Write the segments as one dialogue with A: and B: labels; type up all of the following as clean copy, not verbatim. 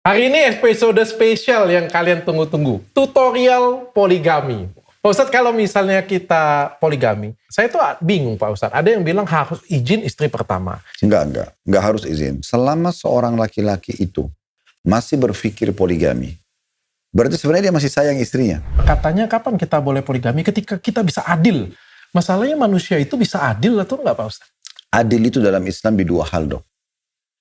A: Hari ini episode spesial yang kalian tunggu-tunggu. Tutorial poligami. Pak Ustadz, kalau misalnya kita poligami, saya tuh bingung Pak Ustadz. Ada yang bilang harus izin istri pertama.
B: Enggak harus izin. Selama seorang laki-laki itu masih berpikir poligami, berarti sebenarnya dia masih sayang istrinya.
A: Katanya kapan kita boleh poligami? Ketika kita bisa adil. Masalahnya manusia itu bisa adil atau enggak Pak Ustadz?
B: Adil itu dalam Islam di dua hal dok.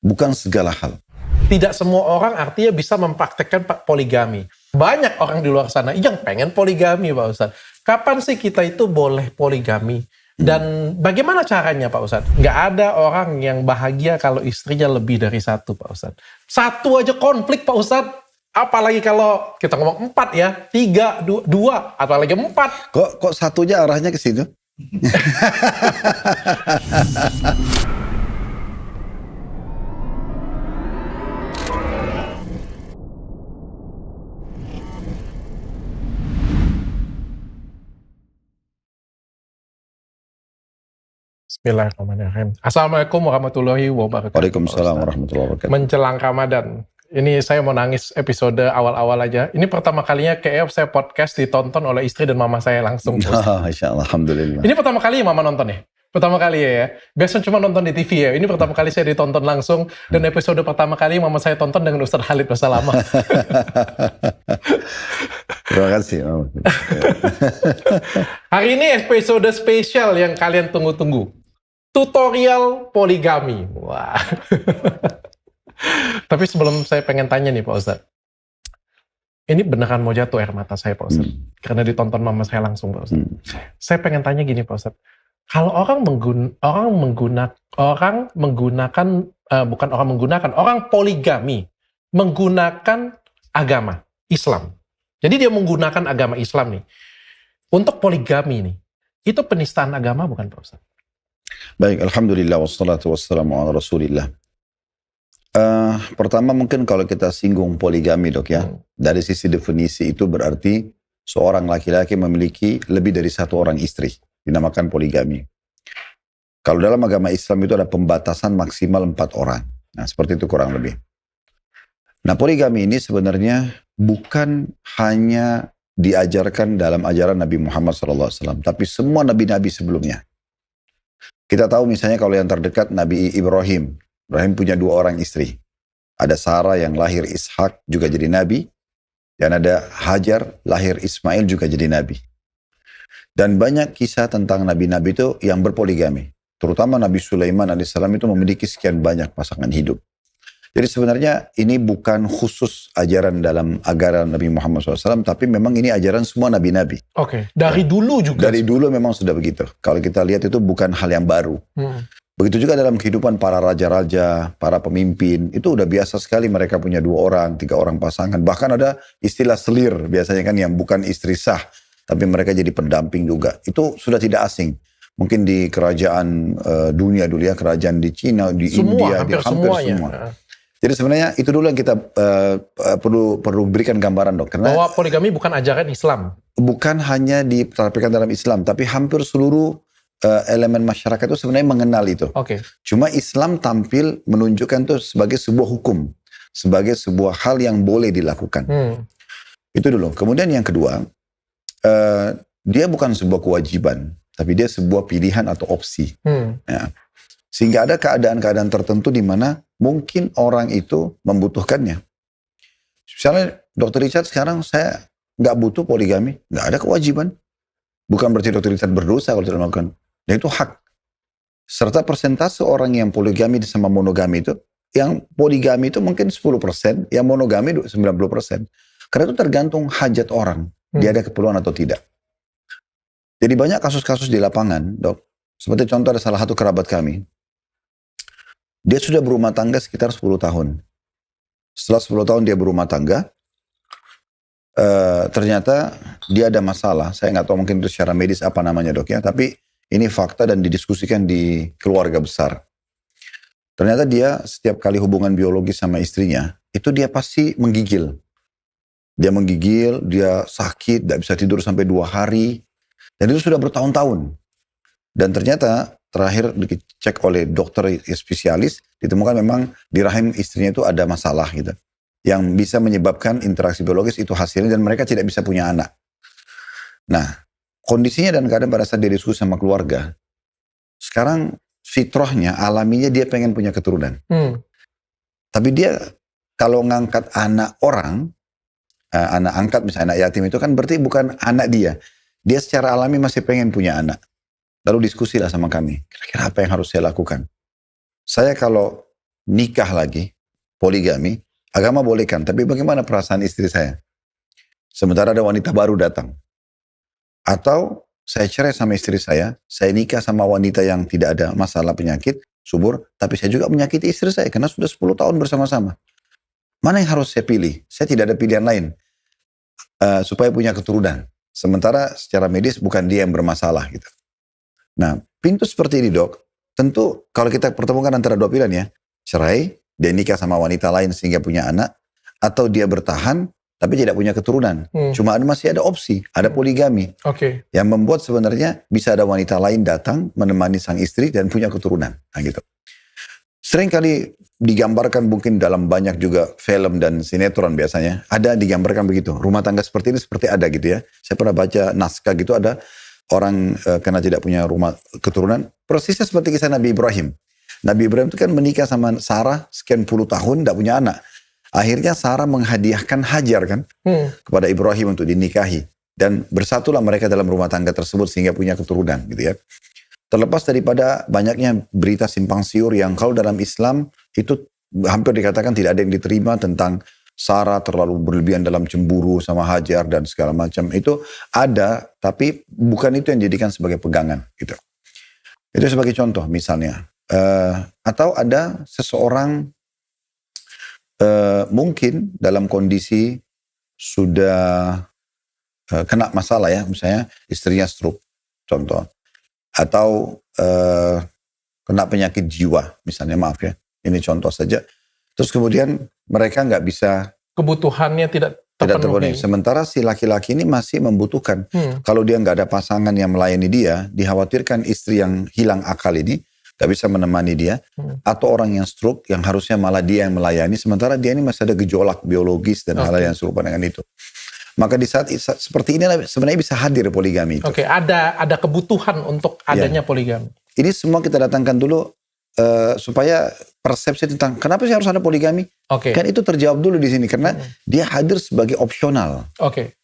B: Bukan segala hal.
A: Tidak semua orang artinya bisa mempraktekkan poligami. Banyak orang di luar sana yang pengen poligami Pak Ustadz. Kapan sih kita itu boleh poligami? Dan bagaimana caranya Pak Ustadz? Nggak ada orang yang bahagia kalau istrinya lebih dari satu Pak Ustadz. Satu aja konflik Pak Ustadz. Apalagi kalau kita ngomong 4 ya, 3, 2, apalagi 4.
B: Kok satunya arahnya ke situ?
A: Bismillahirrahmanirrahim. Assalamualaikum warahmatullahi wabarakatuh.
B: Waalaikumsalam warahmatullahi wabarakatuh.
A: Menjelang Ramadan. Ini saya mau nangis episode awal-awal aja. Ini pertama kalinya kayak saya podcast ditonton oleh istri dan mama saya langsung.
B: Masya Allah, alhamdulillah.
A: Ini pertama kali ya mama nonton ya? Pertama kali ya? Biasanya cuma nonton di TV ya. Ini pertama kali saya ditonton langsung. Dan episode pertama kali mama saya tonton dengan Ustadz Khalid Basalamah.
B: Terima kasih.
A: Hari ini episode spesial yang kalian tunggu-tunggu. Tutorial poligami. Wah. Tapi sebelum saya pengen tanya nih Pak Ustadz. Ini beneran mau jatuh air mata saya Pak Ustadz. Karena ditonton mama saya langsung Pak Ustadz. Saya pengen tanya gini Pak Ustadz. Kalau orang poligami menggunakan agama Islam. Jadi dia menggunakan agama Islam nih. Untuk poligami nih. Itu penistaan agama bukan Pak Ustadz?
B: Baik, alhamdulillah wassalatu wassalamu ala rasulillah. Pertama mungkin kalau kita singgung poligami dok ya. Dari sisi definisi itu berarti seorang laki-laki memiliki lebih dari satu orang istri. Dinamakan poligami. Kalau dalam agama Islam itu ada pembatasan maksimal 4 orang. Nah seperti itu kurang lebih. Nah poligami ini sebenarnya bukan hanya diajarkan dalam ajaran Nabi Muhammad SAW. Tapi semua nabi-nabi sebelumnya. Kita tahu misalnya kalau yang terdekat Nabi Ibrahim. Ibrahim punya 2 orang istri. Ada Sarah yang lahir Ishak juga jadi nabi. Dan ada Hajar lahir Ismail juga jadi nabi. Dan banyak kisah tentang nabi-nabi itu yang berpoligami. Terutama Nabi Sulaiman AS itu memiliki sekian banyak pasangan hidup. Jadi sebenarnya ini bukan khusus ajaran dalam ajaran Nabi Muhammad SAW. Tapi memang ini ajaran semua nabi-nabi.
A: Oke, dari dulu juga?
B: Dari dulu memang sudah begitu. Kalau kita lihat itu bukan hal yang baru. Begitu juga dalam kehidupan para raja-raja, para pemimpin. Itu udah biasa sekali mereka punya 2 orang, 3 orang pasangan. Bahkan ada istilah selir biasanya kan yang bukan istri sah. Tapi mereka jadi pendamping juga. Itu sudah tidak asing. Mungkin di kerajaan dunia dulu ya. Kerajaan di Cina, di India. Hampir semua. Jadi sebenarnya itu dulu yang kita perlu berikan gambaran dok. Karena
A: bahwa poligami bukan ajaran Islam.
B: Bukan hanya diterapkan dalam Islam. Tapi hampir seluruh elemen masyarakat itu sebenarnya mengenal itu. Cuma Islam tampil menunjukkan itu sebagai sebuah hukum, sebagai sebuah hal yang boleh dilakukan. Itu dulu. Kemudian yang kedua, dia bukan sebuah kewajiban, tapi dia sebuah pilihan atau opsi. Ya. Sehingga ada keadaan-keadaan tertentu di mana mungkin orang itu membutuhkannya. Misalnya Dr. Richard sekarang saya nggak butuh poligami, nggak ada kewajiban. Bukan berarti Dr. Richard berdosa kalau tidak melakukan. Dan itu hak. Serta persentase orang yang poligami sama monogami itu, yang poligami itu mungkin 10%, yang monogami 90%. Karena itu tergantung hajat orang, dia ada keperluan atau tidak. Jadi banyak kasus-kasus di lapangan, dok. Seperti contoh ada salah satu kerabat kami. Dia sudah berumah tangga sekitar 10 tahun. Setelah 10 tahun dia berumah tangga, ternyata dia ada masalah. Saya nggak tahu mungkin itu secara medis apa namanya dok ya. Tapi ini fakta dan didiskusikan di keluarga besar. Ternyata dia setiap kali hubungan biologis sama istrinya, itu dia pasti menggigil. Dia menggigil, dia sakit, tidak bisa tidur sampai 2 hari. Dan itu sudah bertahun-tahun. Dan ternyata terakhir dicek oleh dokter spesialis, ditemukan memang di rahim istrinya itu ada masalah gitu. yang bisa menyebabkan interaksi biologis itu hasilnya dan mereka tidak bisa punya anak. Nah, kondisinya dan keadaan pada saat dia diskusi sama keluarga, sekarang fitrahnya, alaminya dia pengen punya keturunan. Tapi dia kalau ngangkat anak orang, anak angkat misalnya anak yatim itu kan berarti bukan anak dia. Dia secara alami masih pengen punya anak. Lalu diskusilah sama kami, kira-kira apa yang harus saya lakukan? Saya kalau nikah lagi, poligami, agama bolehkan, tapi bagaimana perasaan istri saya? Sementara ada wanita baru datang. Atau saya cerai sama istri saya nikah sama wanita yang tidak ada masalah penyakit, subur, tapi saya juga menyakiti istri saya, karena sudah 10 tahun bersama-sama. Mana yang harus saya pilih? Saya tidak ada pilihan lain. Supaya punya keturunan. Sementara secara medis bukan dia yang bermasalah gitu. Nah, pintu seperti ini dok, tentu kalau kita pertemukan antara dua pilihan ya, cerai, dia nikah sama wanita lain sehingga punya anak, atau dia bertahan tapi tidak punya keturunan. Cuma masih ada opsi, ada poligami. Yang membuat sebenarnya bisa ada wanita lain datang menemani sang istri dan punya keturunan. Nah gitu. Sering kali digambarkan mungkin dalam banyak juga film dan sinetron biasanya, ada digambarkan begitu. Rumah tangga seperti ini seperti ada gitu ya. Saya pernah baca naskah gitu, ada orang karena tidak punya rumah keturunan, persisnya seperti kisah Nabi Ibrahim. Nabi Ibrahim itu kan menikah sama Sarah sekian puluh tahun, tidak punya anak. Akhirnya Sarah menghadiahkan Hajar kan kepada Ibrahim untuk dinikahi. Dan bersatulah mereka dalam rumah tangga tersebut sehingga punya keturunan gitu ya. Terlepas daripada banyaknya berita simpang siur yang kalau dalam Islam itu hampir dikatakan tidak ada yang diterima tentang Sarah terlalu berlebihan dalam cemburu sama Hajar dan segala macam. Itu ada, tapi bukan itu yang dijadikan sebagai pegangan gitu. Itu sebagai contoh misalnya. Atau ada seseorang mungkin dalam kondisi sudah kena masalah ya, misalnya istrinya stroke, contoh, atau kena penyakit jiwa, misalnya maaf ya, ini contoh saja. Terus kemudian mereka nggak bisa,
A: kebutuhannya tidak terpenuhi.
B: Sementara si laki-laki ini masih membutuhkan. Kalau dia nggak ada pasangan yang melayani dia, dikhawatirkan istri yang hilang akal ini gak bisa menemani dia, atau orang yang stroke yang harusnya malah dia yang melayani, sementara dia ini masih ada gejolak biologis dan hal yang serupa dengan itu. Maka di saat seperti ini sebenarnya bisa hadir poligami itu.
A: Ada kebutuhan untuk adanya poligami.
B: Ini semua kita datangkan dulu supaya persepsi tentang kenapa sih harus ada poligami, kan itu terjawab dulu di sini karena dia hadir sebagai opsional.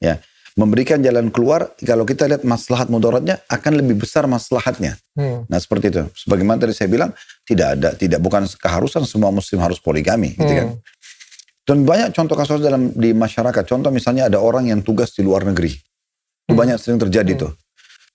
B: Ya. Memberikan jalan keluar, kalau kita lihat maslahat mudaratnya akan lebih besar maslahatnya. Nah seperti itu. Sebagaimana tadi saya bilang, bukan keharusan semua muslim harus poligami. Gitu kan. Dan banyak contoh kasus di masyarakat. Contoh misalnya ada orang yang tugas di luar negeri. Itu banyak sering terjadi tuh.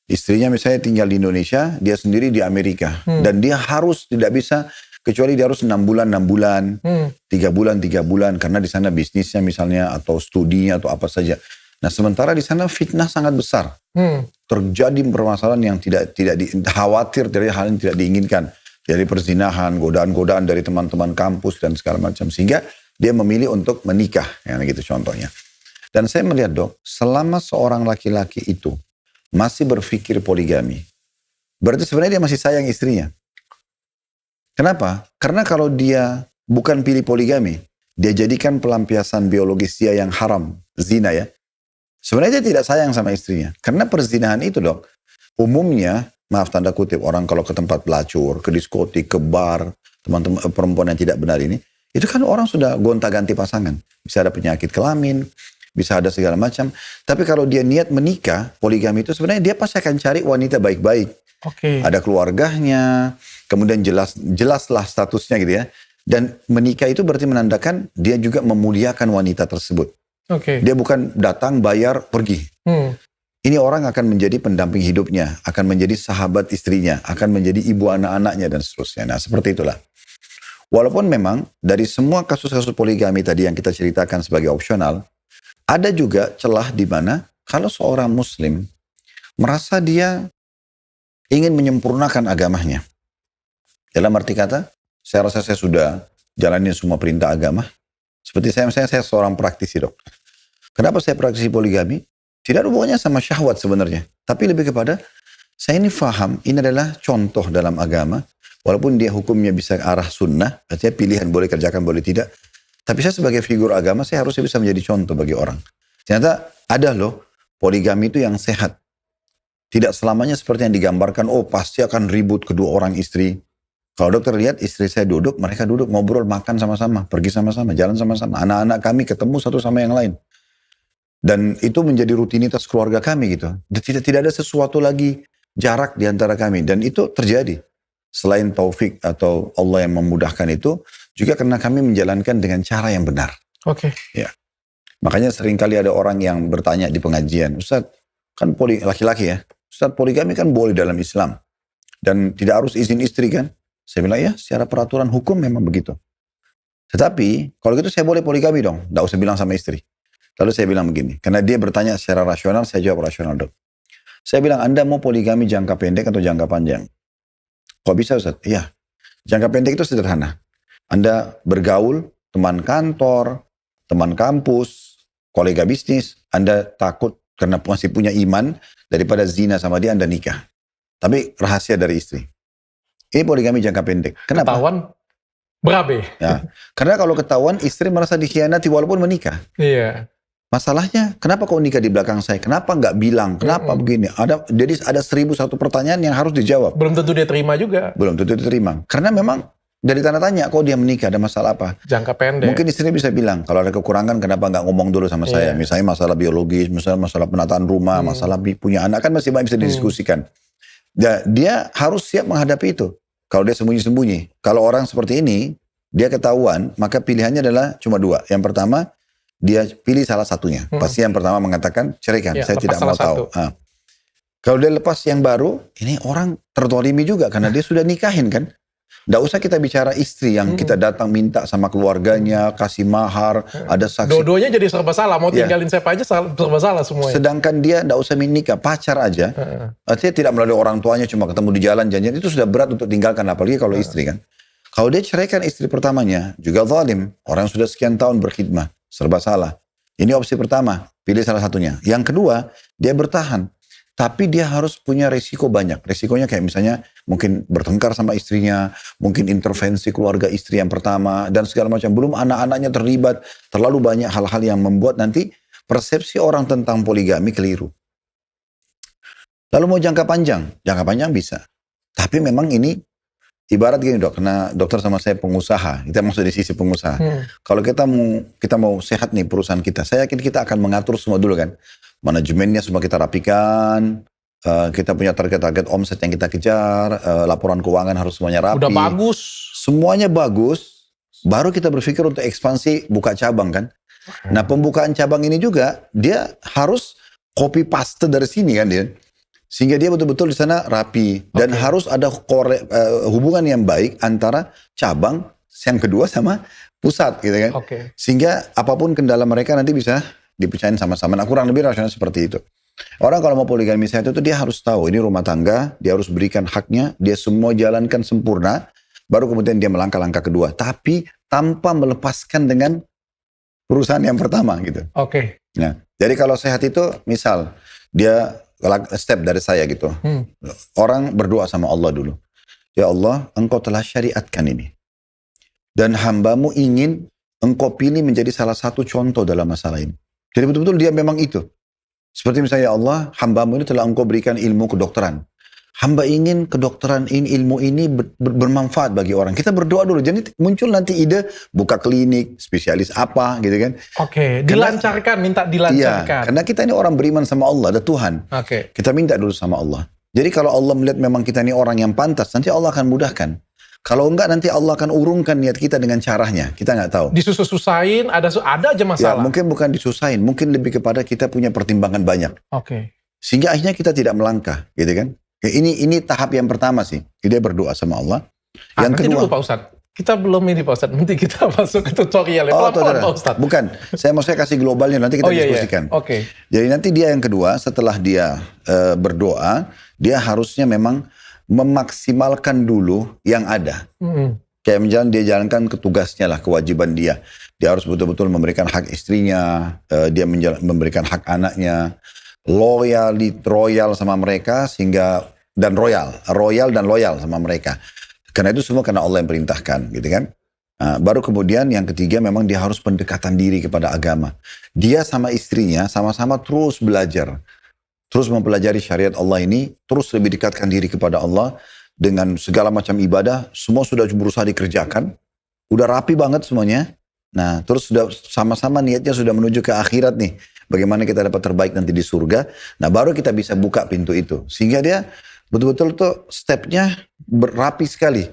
B: Istrinya misalnya tinggal di Indonesia, dia sendiri di Amerika. Dan dia tidak bisa, kecuali dia harus 6 bulan, 3 bulan, karena di sana bisnisnya misalnya, atau studinya, atau apa saja. Nah sementara di sana fitnah sangat besar, terjadi permasalahan yang tidak khawatir dari hal yang tidak diinginkan, dari perzinahan, godaan-godaan dari teman-teman kampus dan segala macam, sehingga dia memilih untuk menikah, ya gitu contohnya. Dan saya melihat dok, selama seorang laki-laki itu masih berpikir poligami, berarti sebenarnya dia masih sayang istrinya. Kenapa? Karena kalau dia bukan pilih poligami, dia jadikan pelampiasan biologis dia yang haram, zina ya. Sebenarnya dia tidak sayang sama istrinya. Karena perzinahan itu dok, umumnya, maaf tanda kutip, orang kalau ke tempat pelacur, ke diskotik, ke bar, teman-teman perempuan yang tidak benar ini, itu kan orang sudah gonta-ganti pasangan. Bisa ada penyakit kelamin, bisa ada segala macam. Tapi kalau dia niat menikah, poligami itu sebenarnya dia pasti akan cari wanita baik-baik. Ada keluarganya, kemudian jelaslah statusnya gitu ya. Dan menikah itu berarti menandakan dia juga memuliakan wanita tersebut. Dia bukan datang, bayar, pergi. Ini orang akan menjadi pendamping hidupnya, akan menjadi sahabat istrinya, akan menjadi ibu anak-anaknya dan seterusnya. Nah seperti itulah. Walaupun memang dari semua kasus-kasus poligami tadi yang kita ceritakan sebagai opsional, ada juga celah di mana kalau seorang muslim merasa dia ingin menyempurnakan agamanya. Dalam arti kata, saya rasa saya sudah jalanin semua perintah agama. Seperti saya seorang praktisi dok. Kenapa saya praktisi poligami? Tidak ada hubungannya sama syahwat sebenarnya. Tapi lebih kepada, saya ini faham, ini adalah contoh dalam agama. Walaupun dia hukumnya bisa arah sunnah, artinya pilihan boleh kerjakan, boleh tidak. Tapi saya sebagai figur agama, saya harusnya bisa menjadi contoh bagi orang. Ternyata ada loh, poligami itu yang sehat. Tidak selamanya seperti yang digambarkan, oh pasti akan ribut kedua orang istri. Kalau dokter lihat istri saya duduk, mereka duduk ngobrol, makan sama-sama, pergi sama-sama, jalan sama-sama. Anak-anak kami ketemu satu sama yang lain. Dan itu menjadi rutinitas keluarga kami gitu. Tidak ada sesuatu lagi jarak di antara kami. Dan itu terjadi. Selain taufik atau Allah yang memudahkan itu, juga karena kami menjalankan dengan cara yang benar.
A: Oke.
B: Ya. Makanya seringkali ada orang yang bertanya di pengajian, Ustaz, kan laki-laki ya, Ustaz, poligami kan boleh dalam Islam. Dan tidak harus izin istri kan? Saya bilang ya, secara peraturan hukum memang begitu. Tetapi, kalau gitu saya boleh poligami dong. Tidak usah bilang sama istri. Lalu saya bilang begini, karena dia bertanya secara rasional, saya jawab rasional dok. Saya bilang, Anda mau poligami jangka pendek atau jangka panjang? Kok bisa Ustaz? Iya. Jangka pendek itu sederhana. Anda bergaul, teman kantor, teman kampus, kolega bisnis, Anda takut karena masih punya iman, daripada zina sama dia, Anda nikah. Tapi rahasia dari istri. Ini poligami jangka pendek. Kenapa?
A: Ketahuan berabe.
B: Ya. Karena kalau ketahuan, istri merasa dikhianati walaupun menikah.
A: Iya.
B: Masalahnya, kenapa kau nikah di belakang saya? Kenapa nggak bilang? Kenapa begini? Jadi ada 1001 pertanyaan yang harus dijawab.
A: Belum tentu dia terima juga.
B: Belum tentu diterima. Karena memang dari tanda tanya, kok dia menikah, ada masalah apa?
A: Jangka pendek.
B: Mungkin istri bisa bilang, kalau ada kekurangan kenapa nggak ngomong dulu sama saya? Misalnya masalah biologis, misalnya masalah penataan rumah, masalah punya anak, kan masih banyak bisa didiskusikan. Dia harus siap menghadapi itu. Kalau dia sembunyi-sembunyi. Kalau orang seperti ini, dia ketahuan, maka pilihannya adalah cuma dua. Yang pertama, dia pilih salah satunya. Pasti yang pertama mengatakan, ceraikan, saya tidak mau tahu. Kalau dia lepas yang baru, ini orang tertolimi juga, karena dia sudah nikahin kan. Nggak usah kita bicara istri yang kita datang minta sama keluarganya, kasih mahar, ada saksi.
A: Dua-duanya jadi serba salah, mau tinggalin siapa aja serba salah semuanya.
B: Sedangkan dia nggak usah menikah, pacar aja. Artinya tidak melalui orang tuanya, cuma ketemu di jalan, janjian, itu sudah berat untuk tinggalkan, apalagi kalau istri kan. Kalau dia ceraikan istri pertamanya, juga zalim. Orang sudah sekian tahun berkhidmah, serba salah. Ini opsi pertama, pilih salah satunya. Yang kedua, dia bertahan. Tapi dia harus punya resiko banyak. Resikonya kayak misalnya mungkin bertengkar sama istrinya, mungkin intervensi keluarga istri yang pertama, dan segala macam. Belum anak-anaknya terlibat, terlalu banyak hal-hal yang membuat nanti persepsi orang tentang poligami keliru. Lalu mau jangka panjang bisa. Tapi memang ini ibarat gini dok, karena dokter sama saya pengusaha, kita maksud di sisi pengusaha. Kalau kita mau sehat nih perusahaan kita, saya yakin kita akan mengatur semua dulu kan. Manajemennya semua kita rapikan, kita punya target-target omset yang kita kejar, laporan keuangan harus semuanya rapi.
A: Udah bagus.
B: Semuanya bagus, baru kita berpikir untuk ekspansi buka cabang kan. Nah pembukaan cabang ini juga, dia harus copy paste dari sini kan dia. Sehingga dia betul-betul di sana rapi. Dan harus ada hubungan yang baik antara cabang yang kedua sama pusat gitu kan. Sehingga apapun kendala mereka nanti bisa dipecahin sama-sama. Nah kurang lebih rasional seperti itu. Orang kalau mau poligami sehat itu dia harus tahu ini rumah tangga, dia harus berikan haknya, dia semua jalankan sempurna, baru kemudian dia melangkah-langkah kedua. Tapi tanpa melepaskan dengan perusahaan yang pertama gitu. Nah, jadi kalau sehat itu misal dia step dari saya gitu. Orang berdoa sama Allah dulu. Ya Allah, engkau telah syariatkan ini. Dan hambamu ingin engkau pilih menjadi salah satu contoh dalam masalah ini. Jadi betul-betul dia memang itu. Seperti misalnya ya Allah, hambamu ini telah engkau berikan ilmu kedokteran. Hamba ingin kedokteran ini, ilmu ini bermanfaat bagi orang. Kita berdoa dulu. Jadi muncul nanti ide buka klinik, spesialis apa gitu kan.
A: Dilancarkan, minta dilancarkan.
B: Iya, karena kita ini orang beriman sama Allah, ada Tuhan. Kita minta dulu sama Allah. Jadi kalau Allah melihat memang kita ini orang yang pantas, nanti Allah akan mudahkan. Kalau enggak nanti Allah akan urungkan niat kita dengan caranya. Kita nggak tahu.
A: Disusahin, ada aja masalah.
B: Ya, mungkin bukan disusahin, mungkin lebih kepada kita punya pertimbangan banyak. Sehingga akhirnya kita tidak melangkah, gitu kan? Ya, ini tahap yang pertama sih. Dia berdoa sama Allah. Yang kedua,
A: dulu Pak Ustadz. Kita belum ini Pak Ustadz. Nanti kita masuk ke tutorial.
B: Pak Ustadz. Bukan. Saya mau kasih globalnya. Nanti kita diskusikan. Jadi nanti dia yang kedua, setelah dia berdoa, dia harusnya memang memaksimalkan dulu yang ada. Kayak dia jalankan tugasnya lah, kewajiban dia. Dia harus betul-betul memberikan hak istrinya, dia memberikan hak anaknya, royal sama mereka, sehingga dan royal dan loyal sama mereka. Karena itu semua karena Allah yang perintahkan, gitu kan. Baru kemudian yang ketiga memang dia harus pendekatan diri kepada agama. Dia sama istrinya sama-sama terus belajar. Terus mempelajari syariat Allah ini, terus lebih dekatkan diri kepada Allah dengan segala macam ibadah, semua sudah berusaha dikerjakan, udah rapi banget semuanya. Nah, terus sudah sama-sama niatnya sudah menuju ke akhirat nih. Bagaimana kita dapat terbaik nanti di surga. Nah, baru kita bisa buka pintu itu. Sehingga dia betul-betul tuh stepnya berapi sekali.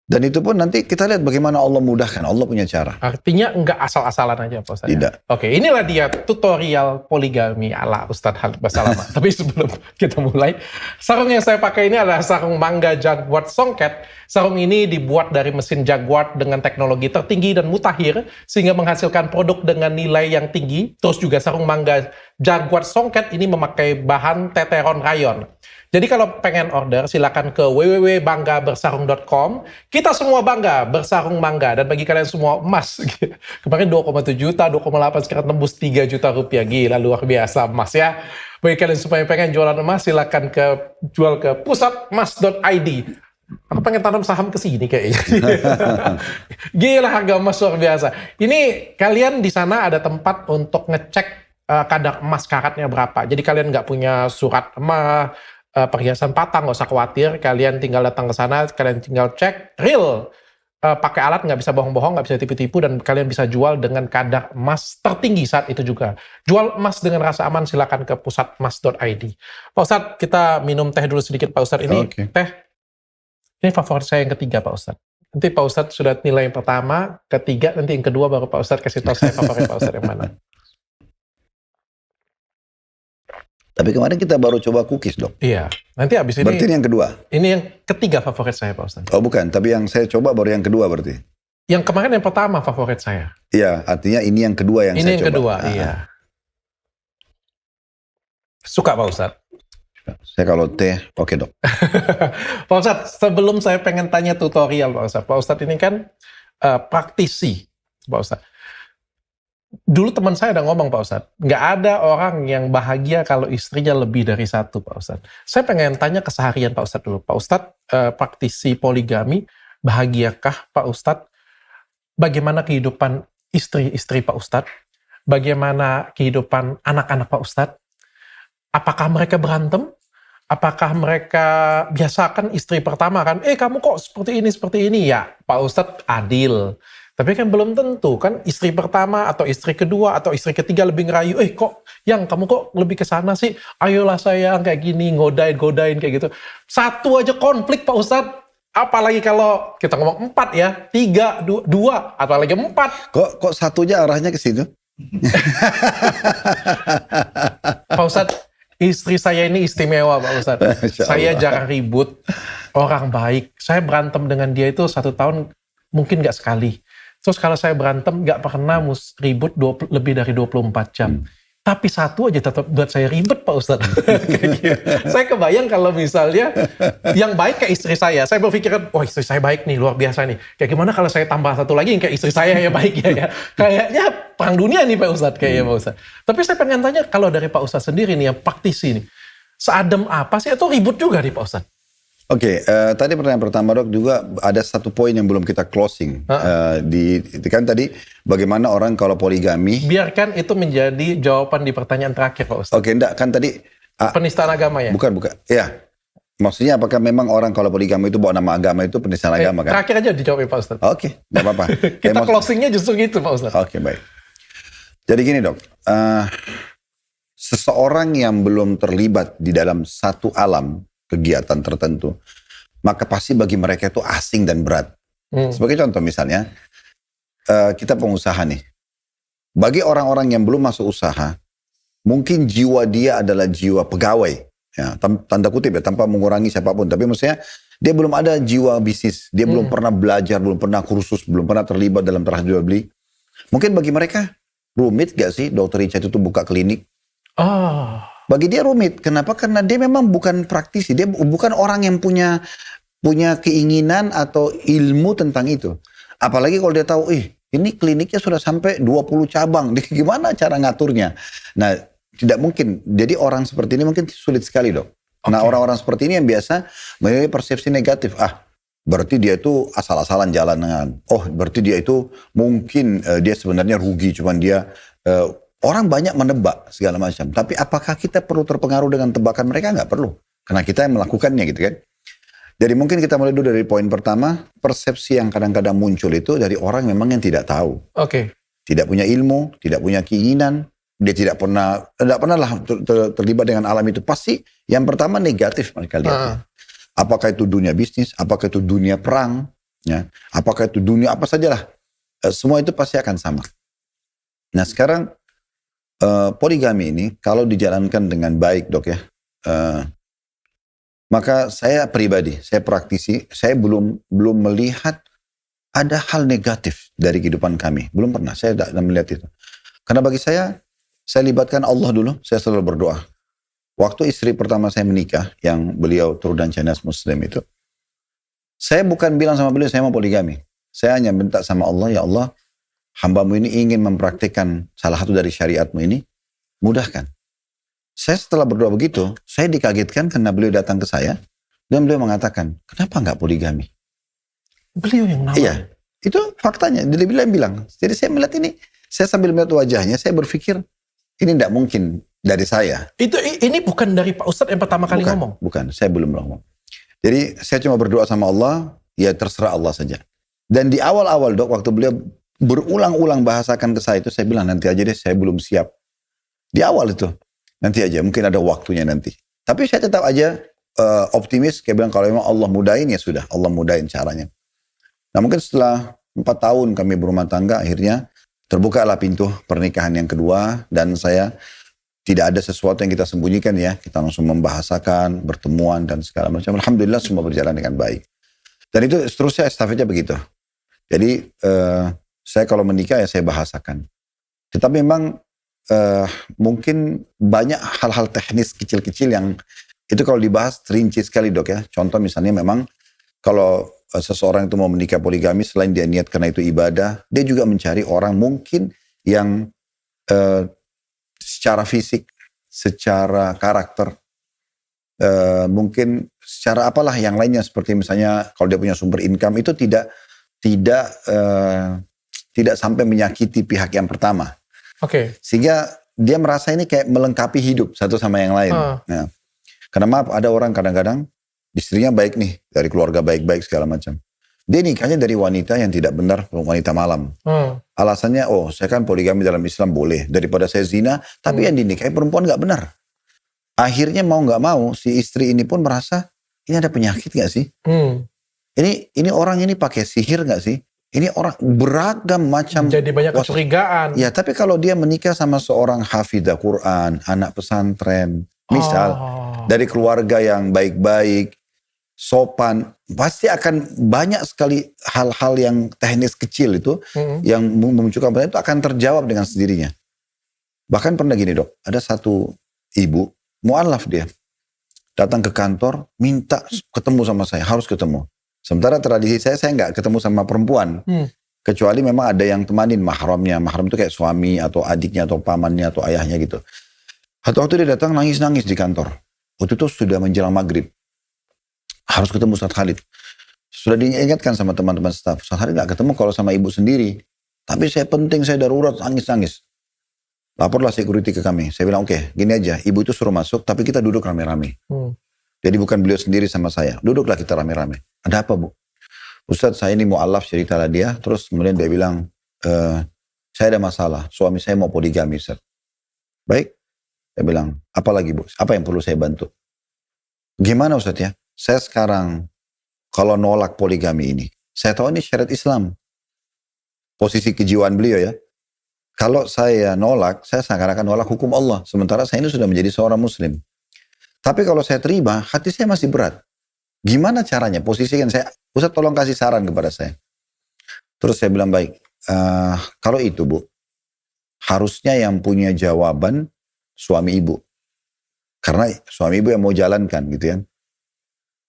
B: Dan itu pun nanti kita lihat bagaimana Allah mudahkan. Allah punya cara.
A: Artinya enggak asal-asalan aja Pak Ustadz?
B: Tidak.
A: Oke, inilah dia tutorial poligami ala Ustadz Khalid Basalamah. Tapi sebelum kita mulai, sarung yang saya pakai ini adalah sarung mangga Jaguar Songket. Sarung ini dibuat dari mesin Jaguar dengan teknologi tertinggi dan mutakhir, sehingga menghasilkan produk dengan nilai yang tinggi. Terus juga sarung mangga Jaguar Songket ini memakai bahan teteron rayon. Jadi kalau pengen order, silakan ke www.banggabersarung.com. Kita semua bangga bersarung mangga. Dan bagi kalian semua emas. Kemarin 2,7 juta, 2,8, sekarang tembus 3 juta rupiah. Gila, luar biasa emas ya. Bagi kalian supaya pengen jualan emas, silakan jual ke pusatmas.id. Aku pengen tanam saham ke sini kayaknya. Gila, harga emas luar biasa. Ini kalian di sana ada tempat untuk ngecek kadar emas karatnya berapa. Jadi kalian nggak punya surat emas, perhiasan patang, nggak usah khawatir. Kalian tinggal datang ke sana, kalian tinggal cek real, pakai alat, nggak bisa bohong-bohong, nggak bisa tipu-tipu, dan kalian bisa jual dengan kadar emas tertinggi saat itu juga. Jual emas dengan rasa aman, silakan ke pusatmas.id. Pak Ustadz, kita minum teh dulu sedikit Pak Ustadz. Ini teh, ini favorit saya yang ketiga Pak Ustadz. Nanti Pak Ustadz sudah nilai yang pertama, ketiga, nanti yang kedua baru Pak Ustadz kasih tahu saya favorit Pak Ustadz yang mana.
B: Tapi kemarin kita baru coba cookies, Dok.
A: Iya, nanti habis ini.
B: Berarti ini yang kedua?
A: Ini yang ketiga favorit saya, Pak Ustadz.
B: Oh bukan, tapi yang saya coba baru yang kedua berarti?
A: Yang kemarin yang pertama favorit saya.
B: Iya, artinya ini yang kedua yang
A: ini
B: saya
A: yang
B: coba.
A: Kedua, iya. Suka Pak Ustadz?
B: Saya kalau teh, oke Dok.
A: Pak Ustadz, sebelum saya pengen tanya tutorial Pak Ustadz ini kan praktisi, Pak Ustadz. Dulu teman saya ada ngomong Pak Ustadz, nggak ada orang yang bahagia kalau istrinya lebih dari satu Pak Ustadz. Saya pengen tanya keseharian Pak Ustadz dulu. Pak Ustadz, praktisi poligami, bahagiakah Pak Ustadz? Bagaimana kehidupan istri-istri Pak Ustadz? Bagaimana kehidupan anak-anak Pak Ustadz? Apakah mereka berantem? Apakah mereka biasakan istri pertama kan, kamu kok seperti ini? Ya Pak Ustadz adil. Tapi kan belum tentu kan istri pertama atau istri kedua atau istri ketiga lebih ngerayu, kok yang kamu kok lebih ke sana sih? Ayolah sayang kayak gini, godain kayak gitu. Satu aja konflik Pak Ustadz. Apalagi kalau kita ngomong 4 ya, 3, 2, apalagi 4.
B: Kok satunya arahnya ke situ?
A: Pak Ustadz, istri saya ini istimewa Pak Ustadz. Saya jarang ribut, orang baik. Saya berantem dengan dia itu 1 tahun mungkin nggak sekali. Terus kalau saya berantem nggak pernah ribut lebih dari 24 jam. Tapi satu aja tetap buat saya ribet Pak Ustadz. Saya kebayang kalau misalnya yang baik kayak istri saya berpikiran, istri saya baik nih, luar biasa nih. Kayak gimana kalau saya tambah satu lagi yang kayak istri saya yang baik ya. Kayaknya perang dunia nih Pak Ustadz kayaknya Pak Ustadz. Tapi saya pengen tanya kalau dari Pak Ustadz sendiri nih yang praktisi nih, seadem apa sih atau ribut juga nih Pak Ustadz?
B: Oke, tadi pertanyaan pertama Dok juga ada satu poin yang belum kita closing. Kan tadi bagaimana orang kalau poligami.
A: Biarkan itu menjadi jawaban di pertanyaan terakhir Pak Ustadz.
B: Oke, enggak kan tadi.
A: Penistaan agama ya?
B: Bukan. Ya, maksudnya apakah memang orang kalau poligami itu bawa nama agama itu penistaan agama kan?
A: Terakhir aja dijawab Pak Ustadz.
B: Oke, enggak apa-apa.
A: Kita closingnya justru gitu Pak Ustadz.
B: Oke, baik. Jadi gini Dok, seseorang yang belum terlibat di dalam satu alam kegiatan tertentu, maka pasti bagi mereka itu asing dan berat. Sebagai contoh misalnya, kita pengusaha nih. Bagi orang-orang yang belum masuk usaha, mungkin jiwa dia adalah jiwa pegawai. Ya, tanda kutip ya, tanpa mengurangi siapapun. Tapi maksudnya, dia belum ada jiwa bisnis. Dia belum pernah belajar, belum pernah kursus, belum pernah terlibat dalam transaksi jual beli. Mungkin bagi mereka, rumit gak sih Dr. Richard itu buka klinik? Bagi dia rumit. Kenapa? Karena dia memang bukan praktisi. Dia bukan orang yang punya keinginan atau ilmu tentang itu. Apalagi kalau dia tahu, ini kliniknya sudah sampai 20 cabang. Gimana cara ngaturnya? Nah, tidak mungkin. Jadi orang seperti ini mungkin sulit sekali Dok. Nah, orang-orang seperti ini yang biasa memiliki persepsi negatif. berarti dia itu asal-asalan jalan dengan, berarti dia itu mungkin dia sebenarnya rugi, cuman dia, orang banyak menebak segala macam. Tapi apakah kita perlu terpengaruh dengan tebakan mereka? Nggak perlu. Karena kita yang melakukannya gitu kan. Jadi mungkin kita mulai dulu dari poin pertama, persepsi yang kadang-kadang muncul itu dari orang memang yang tidak tahu. Tidak punya ilmu, tidak punya keinginan, dia tidak pernah lah terlibat dengan alam itu. Pasti yang pertama negatif mereka lihat. Apakah itu dunia bisnis, apakah itu dunia perang, ya, apakah itu dunia apa sajalah, semua itu pasti akan sama. Nah sekarang poligami ini kalau dijalankan dengan baik dok ya, maka saya pribadi, saya praktisi, saya belum melihat ada hal negatif dari kehidupan kami, belum pernah saya tidak melihat itu. Karena bagi saya libatkan Allah dulu, saya selalu berdoa. Waktu istri pertama saya menikah, yang beliau turunan Chinese Muslim itu, saya bukan bilang sama beliau, saya mau poligami. Saya hanya minta sama Allah, ya Allah, hambamu ini ingin mempraktikkan salah satu dari syariatmu ini, mudahkan. Saya setelah berdoa begitu, saya dikagetkan karena beliau datang ke saya, dan beliau mengatakan, kenapa nggak poligami?
A: Beliau yang nawar?
B: Iya, itu faktanya. Dia bilang. Jadi saya melihat ini, saya sambil melihat wajahnya, saya berpikir, ini tidak mungkin dari saya.
A: Ini bukan dari Pak Ustadz yang pertama kali ngomong?
B: Bukan, saya belum ngomong. Jadi saya cuma berdoa sama Allah, ya terserah Allah saja. Dan di awal-awal dok, waktu beliau berulang-ulang bahasakan ke saya itu, saya bilang nanti aja deh, saya belum siap. Di awal itu, nanti aja, mungkin ada waktunya nanti. Tapi saya tetap aja optimis, kayak bilang kalau memang Allah mudahin ya sudah, Allah mudahin caranya. Nah mungkin setelah 4 tahun kami berumah tangga, akhirnya terbukalah pintu pernikahan yang kedua, dan saya tidak ada sesuatu yang kita sembunyikan ya. Kita langsung membahasakan, bertemuan dan segala macam. Alhamdulillah semua berjalan dengan baik. Dan itu seterusnya estafetnya begitu. Jadi saya kalau menikah ya saya bahasakan. Tetapi memang mungkin banyak hal-hal teknis kecil-kecil yang itu kalau dibahas rinci sekali dok ya. Contoh misalnya memang kalau seseorang itu mau menikah poligami, selain dia niat karena itu ibadah, dia juga mencari orang mungkin yang secara fisik, secara karakter, mungkin secara apalah yang lainnya, seperti misalnya kalau dia punya sumber income itu tidak sampai menyakiti pihak yang pertama. Sehingga dia merasa ini kayak melengkapi hidup satu sama yang lain. Nah, karena maaf ada orang kadang-kadang istrinya baik nih, dari keluarga baik-baik segala macam. Dia nikahnya dari wanita yang tidak benar, wanita malam. Alasannya, saya kan poligami dalam Islam boleh. Daripada saya zina, tapi yang dinikahi perempuan gak benar. Akhirnya mau gak mau, si istri ini pun merasa, ini ada penyakit gak sih? Ini orang ini pakai sihir gak sih? Ini orang beragam macam.
A: Jadi banyak kecurigaan.
B: Ya, tapi kalau dia menikah sama seorang hafidzah Quran, anak pesantren, misal, dari keluarga yang baik-baik, sopan, pasti akan banyak sekali hal-hal yang teknis kecil itu yang memunculkan pertanyaan itu akan terjawab dengan sendirinya. Bahkan pernah gini dok, ada satu ibu, mu'alaf dia, datang ke kantor, minta ketemu sama saya, harus ketemu. Sementara tradisi saya nggak ketemu sama perempuan, kecuali memang ada yang temanin mahramnya. Mahram itu kayak suami atau adiknya atau pamannya atau ayahnya gitu. Waktu dia datang nangis-nangis di kantor. Waktu itu sudah menjelang maghrib. Harus ketemu Ustaz Khalid. Sudah diingatkan sama teman-teman staf. Ustaz Khalid gak ketemu kalau sama ibu sendiri. Tapi saya penting, saya darurat, nangis-nangis. Laporlah security ke kami. Saya bilang, oke, gini aja. Ibu itu suruh masuk, tapi kita duduk rame-rame. Jadi bukan beliau sendiri sama saya. Duduklah kita rame-rame. Ada apa bu? Ustaz, saya ini mu'alaf, ceritalah dia. Terus kemudian dia bilang, saya ada masalah. Suami saya mau poligami, Ustaz. Baik. Dia bilang, apa lagi bu? Apa yang perlu saya bantu? Gimana Ustaz ya? Saya sekarang kalau nolak poligami ini, saya tahu ini syariat Islam. Posisi kejiwaan beliau ya. Kalau saya nolak, saya seakan-akan nolak hukum Allah. Sementara saya ini sudah menjadi seorang muslim. Tapi kalau saya terima, hati saya masih berat. Gimana caranya? Posisikan saya, Ustaz tolong kasih saran kepada saya. Terus saya bilang baik, kalau itu bu, harusnya yang punya jawaban suami ibu. Karena suami ibu yang mau jalankan gitu ya.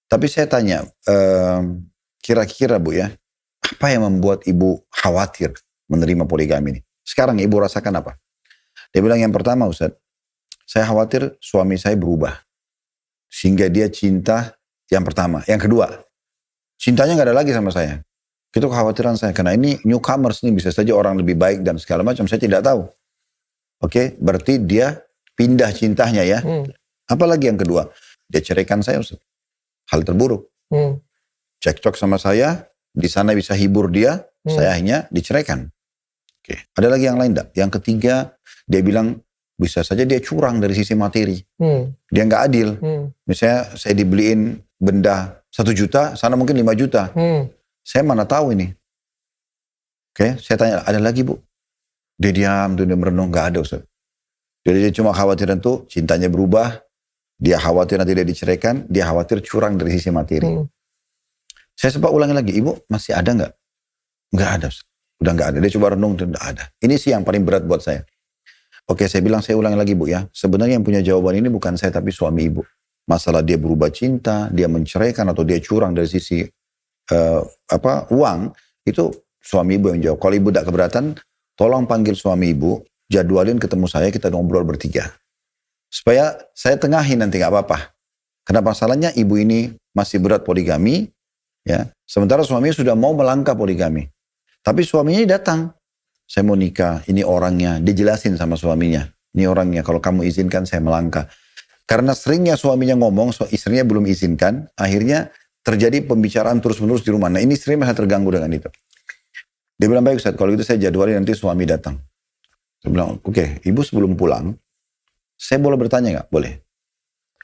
B: Tapi saya tanya, kira-kira bu ya, apa yang membuat ibu khawatir menerima poligami ini? Sekarang ibu rasakan apa? Dia bilang yang pertama Ustaz, saya khawatir suami saya berubah. Sehingga dia cinta yang pertama. Yang kedua, Cintanya nggak ada lagi sama saya. Itu kekhawatiran saya. Karena ini newcomers nih, bisa saja orang lebih baik dan segala macam. Saya tidak tahu. Oke, berarti dia pindah cintanya ya. Apalagi yang kedua, dia ceraikan saya, Ustaz. Hal terburuk. Cekcok sama saya, di sana bisa hibur dia, saya hanya diceraikan. Oke, ada lagi yang lain enggak? Yang ketiga, dia bilang bisa saja dia curang dari sisi materi. Dia nggak adil. Misalnya saya dibeliin benda 1 juta, sana mungkin 5 juta. Saya mana tahu ini. Oke, saya tanya, ada lagi Bu? Dia diam, dia merenung, nggak ada Ustaz. Jadi dia cuma khawatir itu cintanya berubah, dia khawatir nanti dia diceraikan, dia khawatir curang dari sisi materi. Saya sempat ulangi lagi, Ibu masih ada nggak? Nggak ada Ustaz. Udah nggak ada. Dia coba renung, tidak ada. Ini sih yang paling berat buat saya. Oke, saya bilang, saya ulangi lagi Bu ya. Sebenarnya yang punya jawaban ini bukan saya tapi suami Ibu. Masalah dia berubah cinta, dia menceraikan atau dia curang dari sisi uang, itu suami Ibu yang jawab. Kalau Ibu tidak keberatan, tolong panggil suami Ibu, jadwalin ketemu saya, kita ngobrol bertiga. Supaya saya tengahin nanti nggak apa-apa. Karena masalahnya ibu ini masih berat poligami, ya. Sementara suaminya sudah mau melangkah poligami. Tapi suaminya datang. Saya mau nikah, ini orangnya. Dijelasin sama suaminya. Ini orangnya, kalau kamu izinkan saya melangkah. Karena seringnya suaminya ngomong, istrinya belum izinkan, akhirnya terjadi pembicaraan terus-menerus di rumah. Nah ini istri masih terganggu dengan itu. Dia bilang, baik Ustaz, kalau gitu saya jadwalin nanti suami datang. Saya bilang, oke, Ibu sebelum pulang, saya boleh bertanya nggak? Boleh.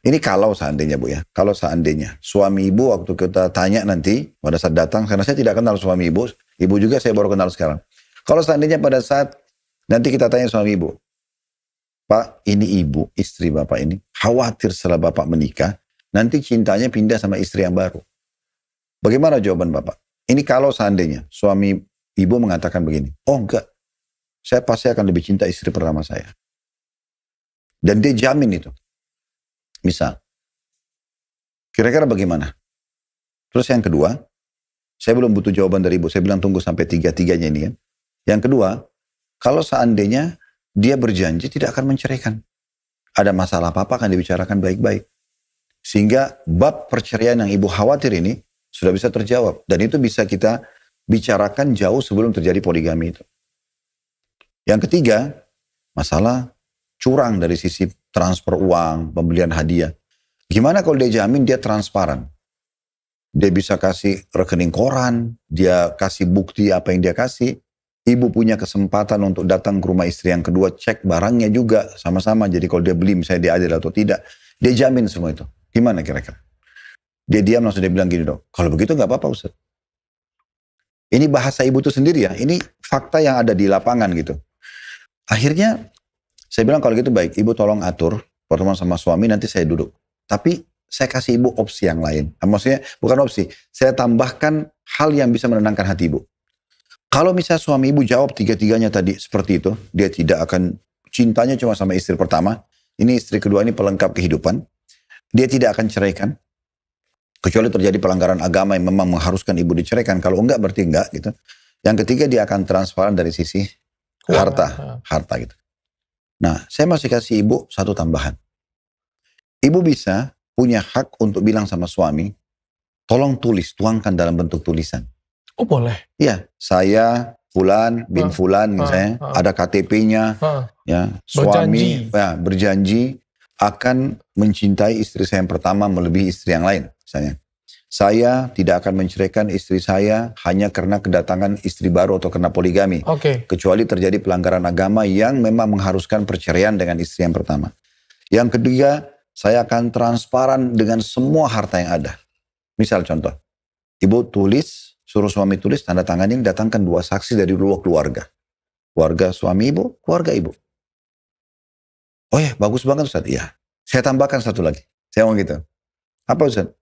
B: Ini kalau seandainya Bu ya, kalau seandainya suami Ibu waktu kita tanya nanti, pada saat datang, karena saya tidak kenal suami Ibu juga saya baru kenal sekarang. Kalau seandainya pada saat nanti kita tanya suami Ibu, Pak, ini Ibu, istri Bapak ini, khawatir setelah Bapak menikah, nanti cintanya pindah sama istri yang baru. Bagaimana jawaban Bapak? Ini kalau seandainya suami Ibu mengatakan begini, oh enggak, saya pasti akan lebih cinta istri pertama saya. Dan dia jamin itu. Misal, kira-kira bagaimana? Terus yang kedua, saya belum butuh jawaban dari Ibu, saya bilang tunggu sampai tiga-tiganya ini kan. Yang kedua, kalau seandainya dia berjanji tidak akan menceraikan. Ada masalah apa-apa akan dibicarakan baik-baik. Sehingga bab perceraian yang Ibu khawatir ini sudah bisa terjawab. Dan itu bisa kita bicarakan jauh sebelum terjadi poligami itu. Yang ketiga, masalah curang dari sisi transfer uang, pembelian hadiah. Gimana kalau dia jamin dia transparan? Dia bisa kasih rekening koran, dia kasih bukti apa yang dia kasih. Ibu punya kesempatan untuk datang ke rumah istri yang kedua, cek barangnya juga sama-sama. Jadi kalau dia beli misalnya dia adil atau tidak, dia jamin semua itu. Gimana kira-kira? Dia diam langsung dia bilang gini dong, kalau begitu gak apa-apa Ustaz. Ini bahasa ibu itu sendiri ya, ini fakta yang ada di lapangan gitu. Akhirnya saya bilang kalau gitu baik, ibu tolong atur pertemuan sama suami, nanti saya duduk. Tapi saya kasih ibu opsi yang lain. Maksudnya bukan opsi, saya tambahkan hal yang bisa menenangkan hati ibu. Kalau misalnya suami ibu jawab tiga-tiganya tadi seperti itu, dia tidak akan cintanya cuma sama istri pertama, ini istri kedua ini pelengkap kehidupan, dia tidak akan ceraikan, kecuali terjadi pelanggaran agama yang memang mengharuskan ibu diceraikan, kalau enggak berarti enggak gitu. Yang ketiga dia akan transparan dari sisi harta gitu. Nah, saya masih kasih ibu satu tambahan. Ibu bisa punya hak untuk bilang sama suami, tolong tuangkan dalam bentuk tulisan.
A: Oh boleh?
B: Iya, saya Fulan bin Fulan misalnya, ada KTP-nya, ya, suami berjanji akan mencintai istri saya yang pertama melebihi istri yang lain, misalnya. Saya tidak akan menceraikan istri saya hanya karena kedatangan istri baru atau karena poligami. Kecuali terjadi pelanggaran agama yang memang mengharuskan perceraian dengan istri yang pertama. Yang ketiga, saya akan transparan dengan semua harta yang ada. Misal contoh, ibu tulis, suruh suami tulis, tanda tanganin, datangkan 2 saksi dari dua keluarga. Keluarga suami ibu, keluarga ibu. Oh ya, bagus banget Ustaz. Iya. Saya tambahkan satu lagi. Saya mau gitu. Apa Ustaz?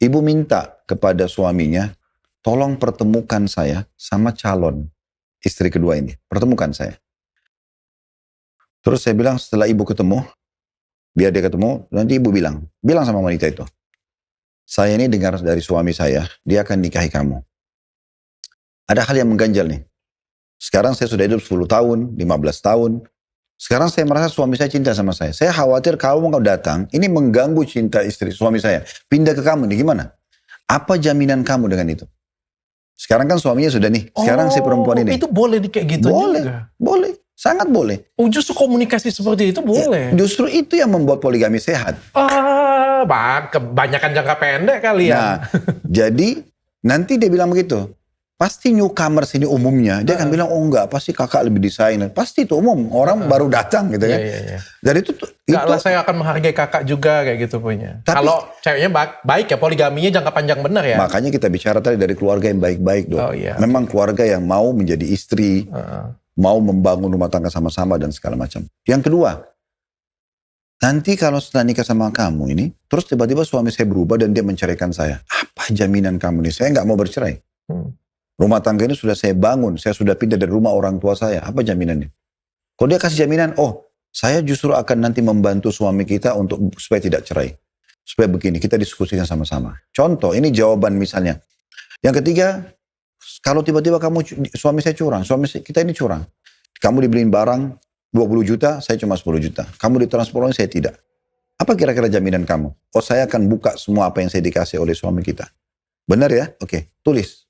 B: Ibu minta kepada suaminya, tolong pertemukan saya sama calon istri kedua ini. Pertemukan saya. Terus saya bilang setelah ibu ketemu, biar dia ketemu, nanti ibu bilang sama wanita itu, saya ini dengar dari suami saya, dia akan nikahi kamu. Ada hal yang mengganjal nih. Sekarang saya sudah hidup 10 tahun, 15 tahun. Sekarang saya merasa suami saya cinta sama saya. Saya khawatir kalau mau datang, ini mengganggu cinta istri suami saya. Pindah ke kamu, ini gimana? Apa jaminan kamu dengan itu? Sekarang kan suaminya sudah nih. Sekarang si perempuan ini.
A: Itu boleh kayak gitu
B: boleh,
A: juga?
B: Boleh. Sangat boleh.
A: Oh, justru komunikasi seperti itu boleh?
B: Justru itu yang membuat poligami sehat.
A: Kebanyakan jangka pendek kali ya.
B: Nah, jadi nanti dia bilang begitu. Pasti newcomers ini umumnya, dia akan bilang, oh enggak, pasti kakak lebih desainer. Pasti itu umum, orang baru datang gitu kan.
A: Iya.
B: Dan
A: Enggak lah, saya akan menghargai kakak juga kayak gitu punya. Kalau ceweknya baik ya, poligaminya jangka panjang benar ya.
B: Makanya kita bicara tadi dari keluarga yang baik-baik dong. Memang keluarga yang mau menjadi istri, mau membangun rumah tangga sama-sama dan segala macam. Yang kedua, nanti kalau setelah nikah sama kamu ini, terus tiba-tiba suami saya berubah dan dia menceraikan saya. Apa jaminan kamu nih? Saya nggak mau bercerai. Rumah tangga ini sudah saya bangun, saya sudah pindah dari rumah orang tua saya. Apa jaminannya? Kalau dia kasih jaminan, saya justru akan nanti membantu suami kita untuk supaya tidak cerai. Supaya begini, kita diskusikan sama-sama. Contoh, ini jawaban misalnya. Yang ketiga, kalau tiba-tiba suami saya curang, kita ini curang. Kamu dibeliin barang 20 juta, saya cuma 10 juta. Kamu ditransportasi, saya tidak. Apa kira-kira jaminan kamu? Saya akan buka semua apa yang saya dikasih oleh suami kita. Benar ya? Oke, tulis.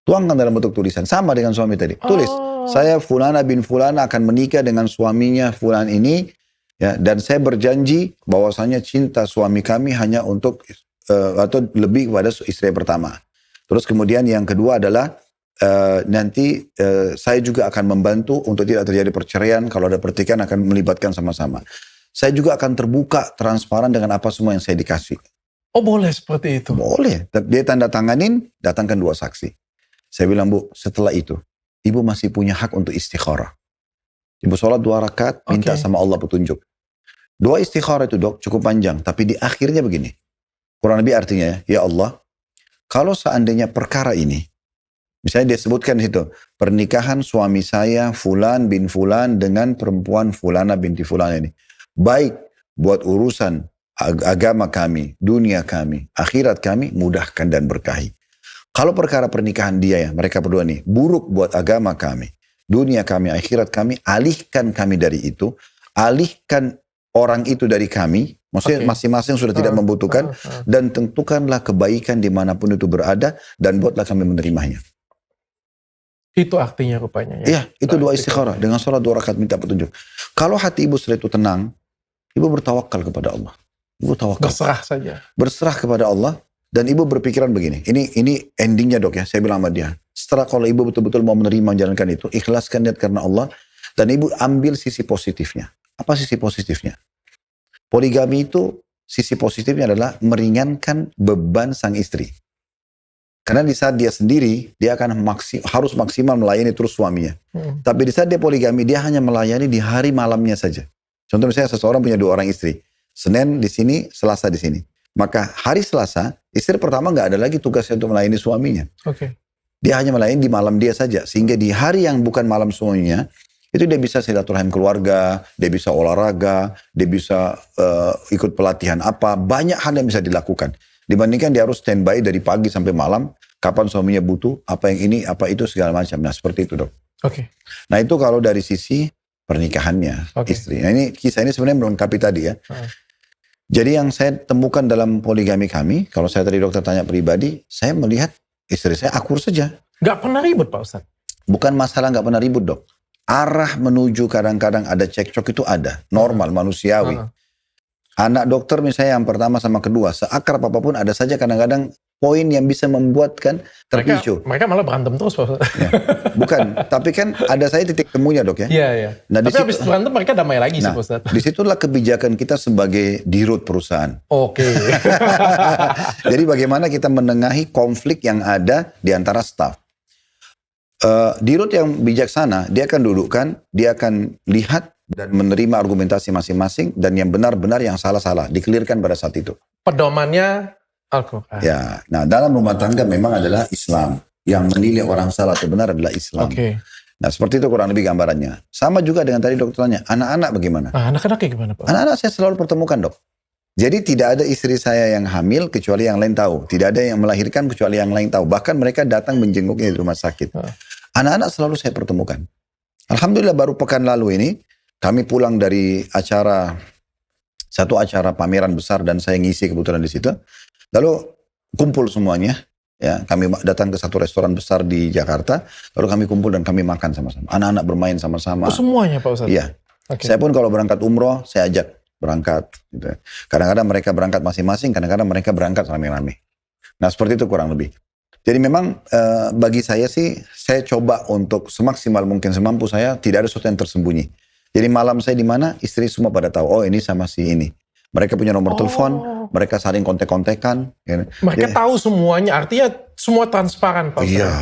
B: Tuangkan dalam bentuk tulisan. Sama dengan suami tadi. Tulis. Saya Fulana bin Fulana akan menikah dengan suaminya Fulan ini. Ya, dan saya berjanji bahwasanya cinta suami kami hanya untuk atau lebih kepada istri pertama. Terus kemudian yang kedua adalah nanti saya juga akan membantu untuk tidak terjadi perceraian. Kalau ada pertikaian akan melibatkan sama-sama. Saya juga akan terbuka, transparan dengan apa semua yang saya dikasih.
A: Oh, boleh seperti itu?
B: Boleh. Dia tanda tanganin, datangkan 2 saksi. Saya bilang, Bu, setelah itu, Ibu masih punya hak untuk istikharah. Ibu sholat 2 rakaat, minta sama Allah petunjuk. Doa istikharah itu, Dok, cukup panjang. Tapi di akhirnya begini. Kurang lebih artinya, ya Allah, kalau seandainya perkara ini, misalnya dia sebutkan di situ, pernikahan suami saya, Fulan bin Fulan, dengan perempuan Fulana binti Fulan ini. Baik buat urusan agama kami, dunia kami, akhirat kami, mudahkan dan berkahi. Kalau perkara pernikahan dia ya, mereka berdua nih, buruk buat agama kami, dunia kami, akhirat kami, alihkan kami dari itu, alihkan orang itu dari kami, maksudnya masing-masing sudah tidak membutuhkan, dan tentukanlah kebaikan dimanapun itu berada, dan buatlah kami menerimanya.
A: Itu artinya rupanya ya?
B: Iya, itu doa istikharah, dengan sholat 2 rakaat minta petunjuk. Kalau hati ibu setelah itu tenang, ibu bertawakal kepada Allah. Ibu tawakal.
A: Berserah saja.
B: Berserah kepada Allah. Dan ibu berpikiran begini, ini endingnya Dok ya, saya bilang sama dia. Setelah kalau ibu betul-betul mau menerima menjalankan itu, ikhlaskan niat karena Allah, dan ibu ambil sisi positifnya. Apa sisi positifnya? Poligami itu, sisi positifnya adalah meringankan beban sang istri. Karena di saat dia sendiri, dia akan harus maksimal melayani terus suaminya. Tapi di saat dia poligami, dia hanya melayani di hari malamnya saja. Contoh misalnya seseorang punya 2 orang istri. Senin di sini, Selasa di sini. Maka hari Selasa, istri pertama nggak ada lagi tugasnya untuk melayani suaminya. Dia hanya melayani di malam dia saja. Sehingga di hari yang bukan malam suaminya, itu dia bisa silaturahim keluarga, dia bisa olahraga, dia bisa ikut pelatihan apa. Banyak hal yang bisa dilakukan. Dibandingkan dia harus standby dari pagi sampai malam, kapan suaminya butuh, apa yang ini, apa itu, segala macam. Nah seperti itu Dok. Nah itu kalau dari sisi pernikahannya istri. Nah ini kisah ini sebenarnya melengkapi tadi ya. Jadi yang saya temukan dalam poligami kami, kalau saya tadi dokter tanya pribadi, saya melihat istri saya akur saja.
A: Gak pernah ribut Pak Ustadz?
B: Bukan masalah gak pernah ribut Dok. Arah menuju kadang-kadang ada cekcok itu ada. Normal, manusiawi. Anak dokter misalnya yang pertama sama kedua, seakrab apapun ada saja kadang-kadang poin yang bisa membuatkan terpicu.
A: Mereka malah berantem terus Pak Ustadz.
B: Ya. Bukan, tapi kan ada saya titik temunya Dok ya.
A: Iya. Nah, tapi habis berantem mereka damai lagi sih Pak Ustadz.
B: Disitulah kebijakan kita sebagai dirut perusahaan. Jadi bagaimana kita menengahi konflik yang ada di antara staf. Dirut yang bijaksana, dia akan dudukkan, dia akan lihat dan menerima argumentasi masing-masing, dan yang benar-benar yang salah-salah dikelirkan pada saat itu.
A: Pedomannya Al-Quran.
B: Ya, nah dalam rumah tangga memang adalah Islam. Yang menilai orang salah atau benar adalah Islam. Nah seperti itu kurang lebih gambarannya. Sama juga dengan tadi dokternya, anak-anak bagaimana?
A: Anak-anaknya gimana Pak?
B: Anak-anak saya selalu pertemukan Dok. Jadi tidak ada istri saya yang hamil kecuali yang lain tahu. Tidak ada yang melahirkan kecuali yang lain tahu. Bahkan mereka datang menjenguknya di rumah sakit. Anak-anak selalu saya pertemukan. Alhamdulillah baru pekan lalu ini, kami pulang dari satu acara pameran besar dan saya ngisi kebetulan di situ. Lalu kumpul semuanya. Ya, kami datang ke satu restoran besar di Jakarta, lalu kami kumpul dan kami makan sama-sama. Anak-anak bermain sama-sama.
A: Oh, semuanya Pak Ustadz?
B: Iya.
A: Okay.
B: Saya pun kalau berangkat umroh, saya ajak berangkat. Gitu. Kadang-kadang mereka berangkat masing-masing, kadang-kadang mereka berangkat rame-rame. Nah, seperti itu kurang lebih. Jadi memang bagi saya sih, saya coba untuk semaksimal mungkin semampu saya, tidak ada sesuatu yang tersembunyi. Jadi malam saya di mana, istri semua pada tahu, oh ini sama si ini. Mereka punya nomor telepon, mereka saling kontek-kontekan. Ya.
A: Mereka tahu semuanya, artinya semua transparan Pak Ustadz.
B: Iya,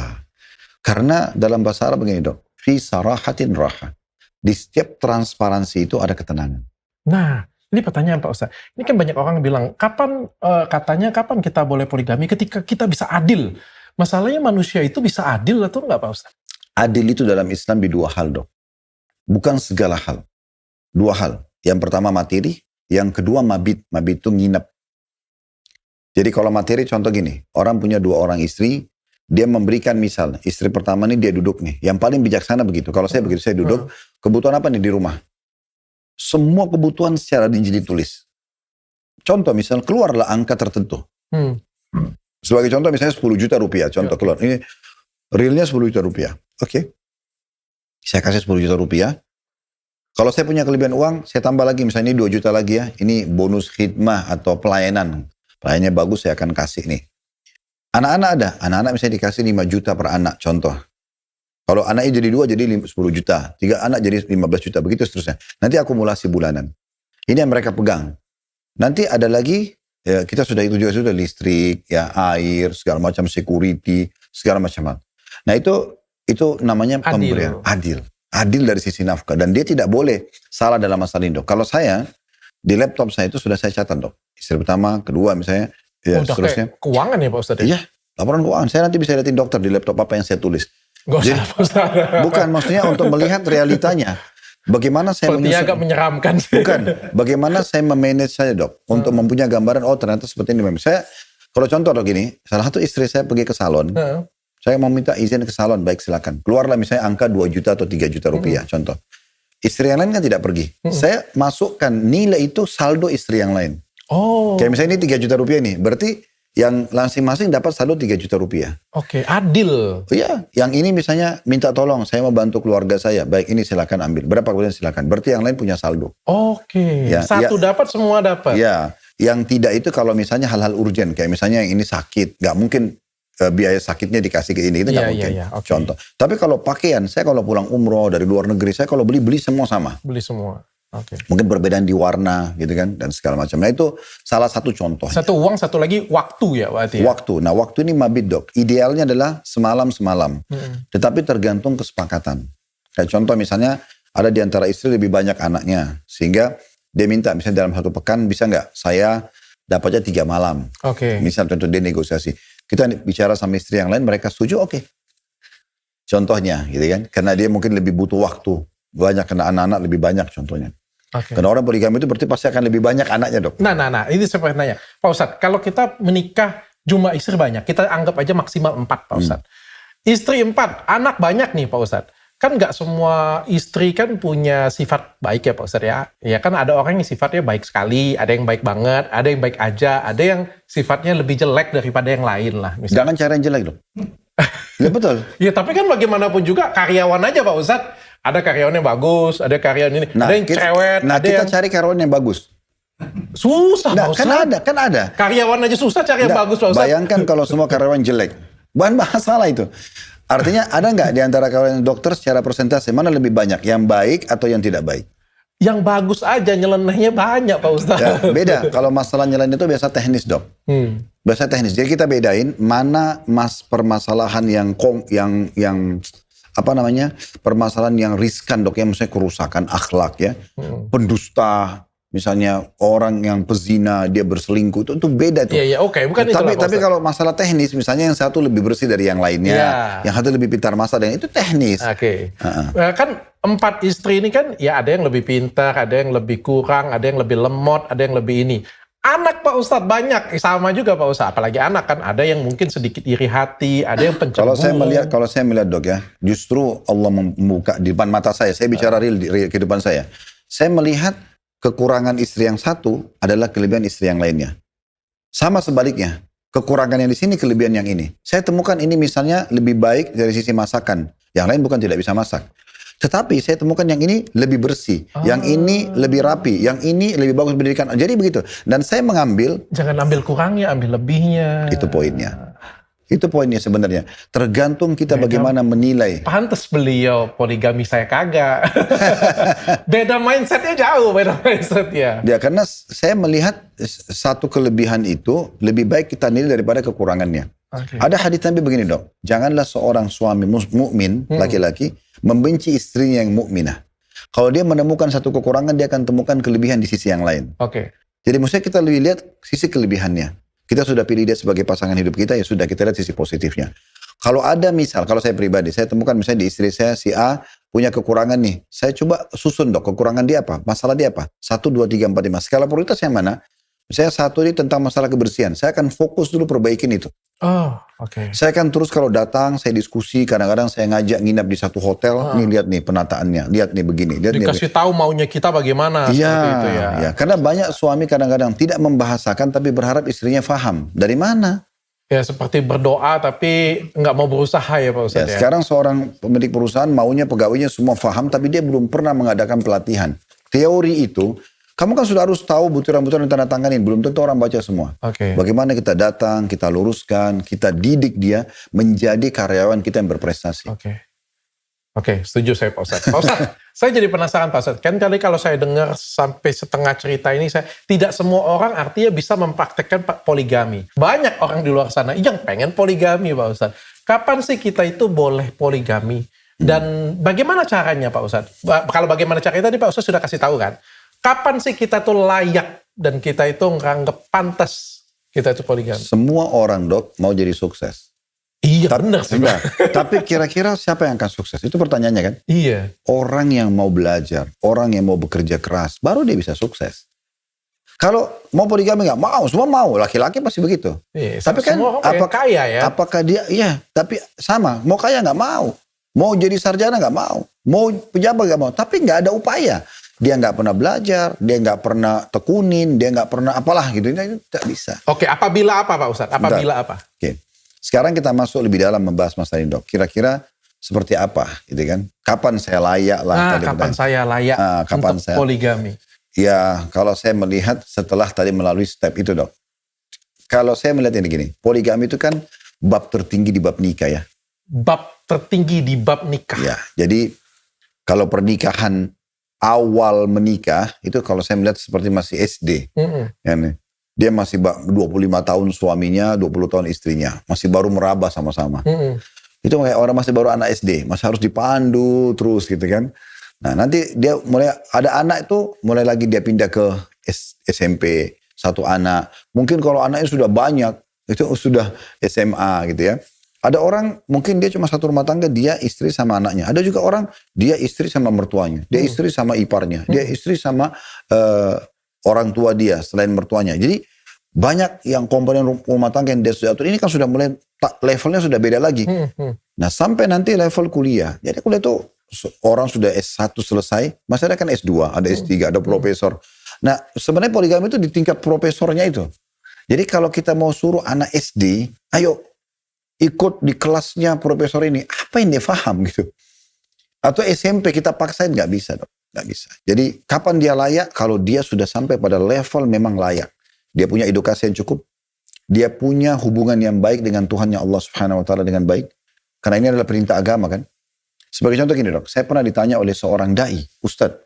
B: karena dalam bahasa Arab begini dok, fi sarahatin raha. Di setiap transparansi itu ada ketenangan.
A: Nah, ini pertanyaan Pak Ustadz. Ini kan banyak orang bilang, kapan kita boleh poligami ketika kita bisa adil? Masalahnya manusia itu bisa adil atau enggak Pak Ustadz?
B: Adil itu dalam Islam di dua hal dok. Bukan segala hal. Dua hal. Yang pertama materi, yang kedua mabit. Mabit itu nginep. Jadi kalau materi contoh gini, orang punya 2 orang istri, dia memberikan misal, istri pertama nih dia duduk nih. Yang paling bijaksana begitu. Kalau saya begitu, saya duduk, kebutuhan apa nih di rumah? Semua kebutuhan secara ditulis. Contoh misal, keluarlah angka tertentu. Sebagai contoh misalnya 10 juta rupiah, contoh keluar. Ini realnya 10 juta rupiah. Oke. Saya kasih 10 juta rupiah. Kalau saya punya kelebihan uang, saya tambah lagi. Misalnya ini 2 juta lagi ya. Ini bonus khidmah atau pelayanan. Pelayanannya bagus, saya akan kasih nih. Anak-anak ada. Anak-anak misalnya dikasih 5 juta per anak, contoh. Kalau anaknya jadi 2, jadi 10 juta. 3 anak jadi 15 juta. Begitu seterusnya. Nanti akumulasi bulanan. Ini yang mereka pegang. Nanti ada lagi, ya kita sudah itu juga sudah listrik, ya air, segala macam security, segala macam. Nah itu namanya pemberian. Adil dari sisi nafkah. Dan dia tidak boleh salah dalam masalah ini dok. Kalau saya, di laptop saya itu sudah saya catat dok. Istri pertama, kedua misalnya, ya seterusnya.
A: Keuangan ya Pak Ustadz?
B: Iya, laporan keuangan. Saya nanti bisa lihatin dokter di laptop apa yang saya tulis.
A: Jadi,
B: bukan, maksudnya untuk melihat realitanya. Bagaimana saya
A: agak menyeramkan.
B: Bukan, bagaimana saya memanage saya dok. Untuk mempunyai gambaran, oh ternyata seperti ini. Saya, kalau contoh dok gini, salah satu istri saya pergi ke salon. Saya mau minta izin ke salon, baik silakan. Keluarlah misalnya angka 2 juta atau 3 juta rupiah, contoh. Istri yang lain kan tidak pergi. Saya masukkan nilai itu saldo istri yang lain.
A: Oh.
B: Kayak misalnya ini 3 juta rupiah nih, berarti yang masing-masing dapat saldo 3 juta rupiah.
A: Oke, adil.
B: Iya, yang ini misalnya minta tolong, saya mau bantu keluarga saya. Baik, ini silakan ambil. Berapa kemudian silakan. Berarti yang lain punya saldo.
A: Oke, ya, satu dapat, semua dapat.
B: Iya, yang tidak itu kalau misalnya hal-hal urgent. Kayak misalnya yang ini sakit, nggak mungkin biaya sakitnya dikasih ke ini. Itu nggak mungkin. Okay. Contoh. Tapi kalau pakaian, saya kalau pulang umroh dari luar negeri, saya kalau beli semua sama.
A: Beli semua. Okay.
B: Mungkin perbedaan di warna gitu kan dan segala macam. Nah itu salah satu contoh.
A: Satu uang, satu lagi waktu ya berarti.
B: Waktu. Nah waktu ini mabit dok. Idealnya adalah semalam. Tetapi tergantung kesepakatan. Kayak contoh misalnya ada di antara istri lebih banyak anaknya sehingga dia minta misalnya dalam 1 pekan bisa nggak saya dapatnya 3 malam.
A: Oke.
B: Misal contoh dia negosiasi. Kita bicara sama istri yang lain mereka setuju oke. Contohnya gitu kan. Karena dia mungkin lebih butuh waktu. Banyak kena anak-anak lebih banyak contohnya. Karena orang poligami itu berarti pasti akan lebih banyak anaknya dok.
A: Nah, ini saya pengen nanya. Pak Ustadz, kalau kita menikah jumlah istri banyak, kita anggap aja maksimal 4 Pak Ustadz. Istri 4, anak banyak nih Pak Ustadz. Kan nggak semua istri kan punya sifat baik ya Pak Ustadz ya. Ya kan ada orang yang sifatnya baik sekali, ada yang baik banget, ada yang baik aja, ada yang sifatnya lebih jelek daripada yang lain lah. Misalnya.
B: Jangan cara yang jelek dok. Ya betul.
A: Ya tapi kan bagaimanapun juga karyawan aja Pak Ustadz. Ada karyawan yang bagus, ada karyawan ini, ada yang cerewet.
B: Nah kita cari karyawan yang bagus.
A: Susah Pak Ustadz.
B: Kan ada.
A: Karyawan aja susah cari yang bagus Pak Ustadz.
B: Bayangkan kalau semua karyawan jelek. Bukan masalah itu. Artinya ada nggak di antara karyawan dokter secara persentase mana lebih banyak? Yang baik atau yang tidak baik?
A: Yang bagus aja nyelenehnya banyak Pak Ustadz.
B: Ya, beda. Kalau masalah nyeleneh itu biasa teknis dok. Biasa teknis. Jadi kita bedain mana permasalahan yang permasalahan yang riskan dok, yang misalnya kerusakan akhlak ya, pendusta, misalnya orang yang pezina dia berselingkuh itu beda tuh.
A: Iya oke, bukan itu.
B: Tapi kalau masalah teknis, misalnya yang satu lebih bersih dari yang lainnya, yang satu lebih pintar masak, dan itu teknis.
A: Oke. Kan 4 istri ini kan ya ada yang lebih pintar, ada yang lebih kurang, ada yang lebih lemot, ada yang lebih ini. Anak Pak Ustadz banyak, sama juga Pak Ustadz. Apalagi anak kan, ada yang mungkin sedikit iri hati, ada yang pencemburu.
B: Kalau saya melihat dok ya, justru Allah membuka di depan mata saya bicara real di kehidupan saya. Saya melihat kekurangan istri yang satu adalah kelebihan istri yang lainnya. Sama sebaliknya, kekurangan yang di sini, kelebihan yang ini. Saya temukan ini misalnya lebih baik dari sisi masakan. Yang lain bukan tidak bisa masak. Tetapi saya temukan yang ini lebih bersih, yang ini lebih rapi, yang ini lebih bagus pendidikan. Jadi begitu. Dan saya mengambil.
A: Jangan ambil kurangnya, ambil lebihnya.
B: Itu poinnya. Itu poinnya sebenarnya. Tergantung kita bagaimana menilai.
A: Pantes beliau poligami, saya kagak. Beda mindsetnya jauh, beda mindsetnya.
B: Ya, karena saya melihat satu kelebihan itu lebih baik kita nilai daripada kekurangannya. Okay. Ada hadits Nabi begini, Dok. Janganlah seorang suami mukmin laki-laki membenci istrinya yang mukminah. Kalau dia menemukan satu kekurangan, dia akan temukan kelebihan di sisi yang lain.
A: Oke.
B: Jadi maksudnya kita lebih lihat sisi kelebihannya. Kita sudah pilih dia sebagai pasangan hidup kita, ya sudah kita lihat sisi positifnya. Kalau ada misal, kalau saya pribadi, saya temukan misalnya di istri saya, si A punya kekurangan nih. Saya coba susun, Dok, kekurangan dia apa? Masalah dia apa? 1, 2, 3, 4, 5. Skala prioritas yang mana? Misalnya satu ini tentang masalah kebersihan. Saya akan fokus dulu perbaikin itu.
A: Oh, oke.
B: Saya akan terus kalau datang, saya diskusi. Kadang-kadang saya ngajak nginap di satu hotel. Nih lihat nih penataannya. Lihat nih begini. Lihat
A: dikasih tahu maunya kita bagaimana.
B: Iya,
A: itu ya.
B: Ya. Karena banyak suami kadang-kadang tidak membahasakan tapi berharap istrinya paham. Dari mana?
A: Ya seperti berdoa tapi nggak mau berusaha ya Pak Ustadz ya.
B: Sekarang seorang pemilik perusahaan maunya pegawainya semua paham tapi dia belum pernah mengadakan pelatihan. Teori itu, kamu kan sudah harus tahu butiran-butiran yang tanda tanganin. Belum tentu orang baca semua.
A: Okay.
B: Bagaimana kita datang, kita luruskan, kita didik dia menjadi karyawan kita yang berprestasi.
A: Oke, setuju saya Pak Ustadz. Pak Ustadz, saya jadi penasaran Pak Ustadz. Kan kali kalau saya dengar sampai setengah cerita ini, tidak semua orang artinya bisa mempraktekkan poligami. Banyak orang di luar sana yang pengen poligami Pak Ustadz. Kapan sih kita itu boleh poligami? Dan bagaimana caranya Pak Ustadz? Kalau bagaimana caranya tadi Pak Ustadz sudah kasih tahu kan? Kapan sih kita tuh layak dan kita itu nganggep pantas kita itu poligami?
B: Semua orang, Dok, mau jadi sukses.
A: Iya benar sih.
B: Tapi kira-kira siapa yang akan sukses? Itu pertanyaannya kan?
A: Iya.
B: Orang yang mau belajar, orang yang mau bekerja keras, baru dia bisa sukses. Kalau mau poligami nggak mau, semua mau. Laki-laki pasti begitu.
A: Iya,
B: tapi kan
A: apakah kaya ya?
B: Apakah dia? Iya. Tapi sama. Mau kaya nggak mau. Mau jadi sarjana nggak mau. Mau pejabat nggak mau. Tapi nggak ada upaya. Dia nggak pernah belajar, dia nggak pernah tekunin, dia nggak pernah apalah gitu. Itu tidak bisa.
A: Oke, apabila apa Pak Ustadz? Apabila apa?
B: Oke. Sekarang kita masuk lebih dalam membahas masalah ini, Dok. Kira-kira seperti apa gitu kan? Kapan saya layak lah?
A: Kapan saya layak untuk poligami?
B: Ya, kalau saya melihat setelah tadi melalui step itu, Dok. Kalau saya melihat ini gini, poligami itu kan bab tertinggi di bab nikah ya.
A: Bab tertinggi di bab nikah.
B: Ya, jadi kalau pernikahan awal menikah itu kalau saya melihat seperti masih SD. Ya, nih. Dia masih 25 tahun suaminya, 20 tahun istrinya. Masih baru meraba sama-sama. Itu kayak orang masih baru anak SD. Masih harus dipandu terus gitu kan. Nah nanti dia mulai, ada anak itu mulai lagi dia pindah ke SMP. Satu anak. Mungkin kalau anaknya sudah banyak, itu sudah SMA gitu ya. Ada orang mungkin dia cuma satu rumah tangga, dia istri sama anaknya. Ada juga orang dia istri sama mertuanya. Dia istri sama iparnya. Dia istri sama orang tua dia selain mertuanya. Jadi banyak yang komponen rumah tangga yang dia sudah atur. Ini kan sudah mulai levelnya sudah beda lagi. Nah sampai nanti level kuliah. Jadi kuliah itu orang sudah S1 selesai. Masih ada kan S2, ada S3, ada profesor. Nah sebenarnya poligami itu di tingkat profesornya itu. Jadi kalau kita mau suruh anak SD, ayo ikut di kelasnya profesor ini. Apa yang dia paham gitu. Atau SMP kita paksain, nggak bisa dong. Nggak bisa. Jadi kapan dia layak? Kalau dia sudah sampai pada level memang layak. Dia punya edukasi yang cukup. Dia punya hubungan yang baik dengan Tuhannya Allah Subhanahu Wa Taala dengan baik. Karena ini adalah perintah agama kan. Sebagai contoh gini Dok. Saya pernah ditanya oleh seorang da'i, Ustadz.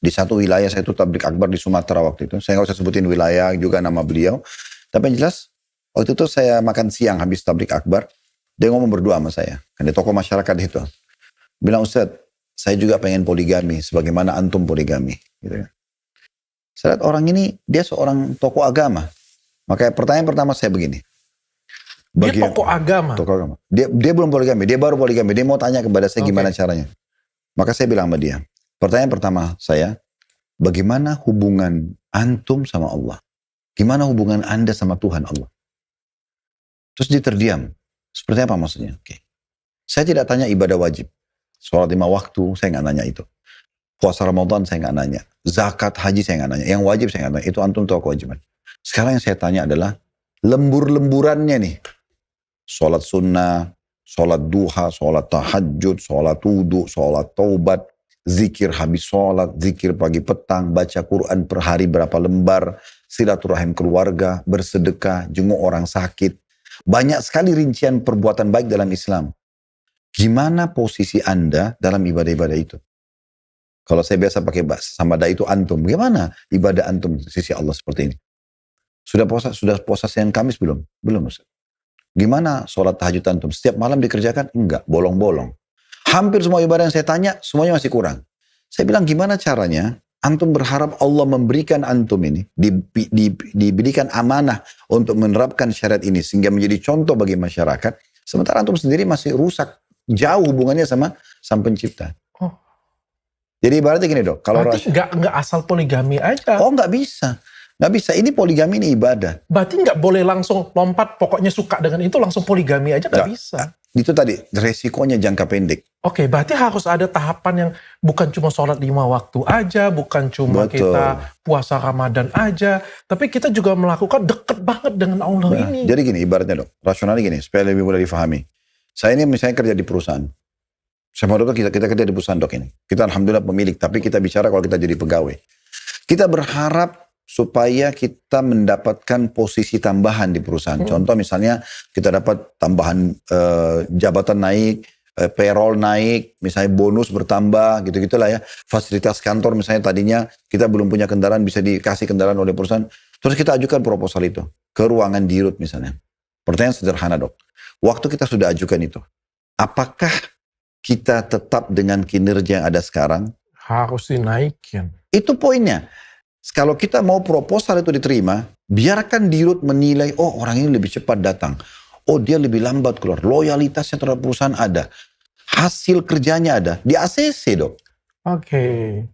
B: Di satu wilayah saya itu tablik akbar di Sumatera waktu itu. Saya nggak usah sebutin wilayah juga nama beliau. Tapi yang jelas waktu itu saya makan siang habis tablik akbar. Dia ngomong berdua sama saya. Kan dia tokoh masyarakat itu. Bilang Ustadz, saya juga pengen poligami, sebagaimana antum poligami. Gitu. Saya lihat orang ini, dia seorang tokoh agama. Makanya pertanyaan pertama saya begini.
A: Dia tokoh agama?
B: Tokoh agama. Dia belum poligami, dia baru poligami. Dia mau tanya kepada saya gimana caranya. Maka saya bilang sama dia, pertanyaan pertama saya, bagaimana hubungan antum sama Allah? Gimana hubungan anda sama Tuhan Allah? Terus dia terdiam. Seperti apa maksudnya? Oke. Saya tidak tanya ibadah wajib. Sholat 5 waktu, saya nggak nanya itu. Puasa Ramadan, saya nggak nanya. Zakat, haji, saya nggak nanya. Yang wajib, saya nggak nanya. Itu antum tahu kewajiban. Sekarang yang saya tanya adalah, lembur-lemburannya nih. Sholat sunnah, sholat duha, sholat tahajud, sholat wudu, sholat taubat, zikir habis sholat, zikir pagi petang, baca Quran per hari berapa lembar, silaturahim keluarga, bersedekah, jenguk orang sakit. Banyak sekali rincian perbuatan baik dalam Islam. Gimana posisi Anda dalam ibadah-ibadah itu? Kalau saya biasa pakai samada itu antum, bagaimana ibadah antum di sisi Allah seperti ini? Sudah puasa Senin Kamis belum? Belum, Ustaz. Gimana sholat tahajud antum? Setiap malam dikerjakan? Enggak, bolong-bolong. Hampir semua ibadah yang saya tanya, semuanya masih kurang. Saya bilang, gimana caranya antum berharap Allah memberikan antum ini, diberikan amanah untuk menerapkan syariat ini, sehingga menjadi contoh bagi masyarakat, sementara antum sendiri masih rusak, jauh hubungannya sama Sang Pencipta.
A: Oh.
B: Jadi ibaratnya gini dok.
A: Berarti nggak asal poligami aja.
B: Oh nggak bisa. Nggak bisa, ini poligami ini ibadah.
A: Berarti nggak boleh langsung lompat, pokoknya suka dengan itu langsung poligami aja nggak bisa.
B: Itu tadi, resikonya jangka pendek.
A: Oke, berarti harus ada tahapan yang bukan cuma sholat 5 waktu aja, bukan cuma kita puasa Ramadan aja, tapi kita juga melakukan deket banget dengan Allah ini.
B: Jadi gini, ibaratnya dok, rasionalnya gini, supaya lebih mudah difahami. Saya ini misalnya kerja di perusahaan. Sama dokter kita kerja di perusahaan dok ini. Kita alhamdulillah pemilik, tapi kita bicara kalau kita jadi pegawai. Kita berharap supaya kita mendapatkan posisi tambahan di perusahaan. Contoh misalnya kita dapat tambahan jabatan naik, payroll naik, misalnya bonus bertambah, gitu-gitulah ya. Fasilitas kantor misalnya tadinya kita belum punya kendaraan, bisa dikasih kendaraan oleh perusahaan. Terus kita ajukan proposal itu ke ruangan dirut misalnya. Pertanyaan sederhana dok. Waktu kita sudah ajukan itu, apakah kita tetap dengan kinerja yang ada sekarang?
A: Harus dinaikin.
B: Itu poinnya. Kalau kita mau proposal itu diterima, biarkan dirut menilai, oh orang ini lebih cepat datang. Oh dia lebih lambat keluar. Loyalitasnya terhadap perusahaan ada. Hasil kerjanya ada. Di ACC dok.
A: Oke.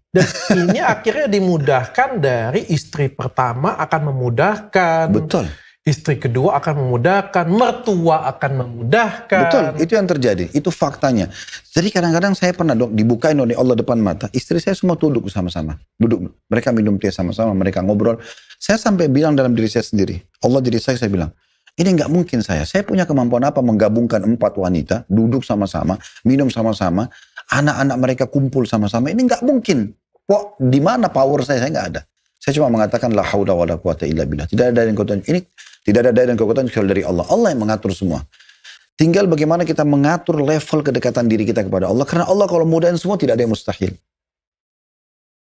A: Dan ini akhirnya dimudahkan dari istri pertama akan memudahkan.
B: Betul.
A: Istri kedua akan memudahkan, mertua akan memudahkan.
B: Betul, itu yang terjadi, itu faktanya. Jadi kadang-kadang saya pernah dok, dibukain oleh Allah depan mata, istri saya semua duduk sama-sama. Duduk, mereka minum teh sama-sama, mereka ngobrol. Saya sampai bilang dalam diri saya sendiri, Allah diri saya bilang, ini nggak mungkin saya punya kemampuan apa menggabungkan 4 wanita, duduk sama-sama, minum sama-sama, anak-anak mereka kumpul sama-sama, ini nggak mungkin. Kok di mana power saya nggak ada. Saya cuma mengatakan la haula wala quwata illa billah. Tidak ada yang kekuatan ini, tidak ada daya dan kekuatan kecuali dari Allah. Allah yang mengatur semua. Tinggal bagaimana kita mengatur level kedekatan diri kita kepada Allah. Karena Allah kalau mudahin semua tidak ada yang mustahil.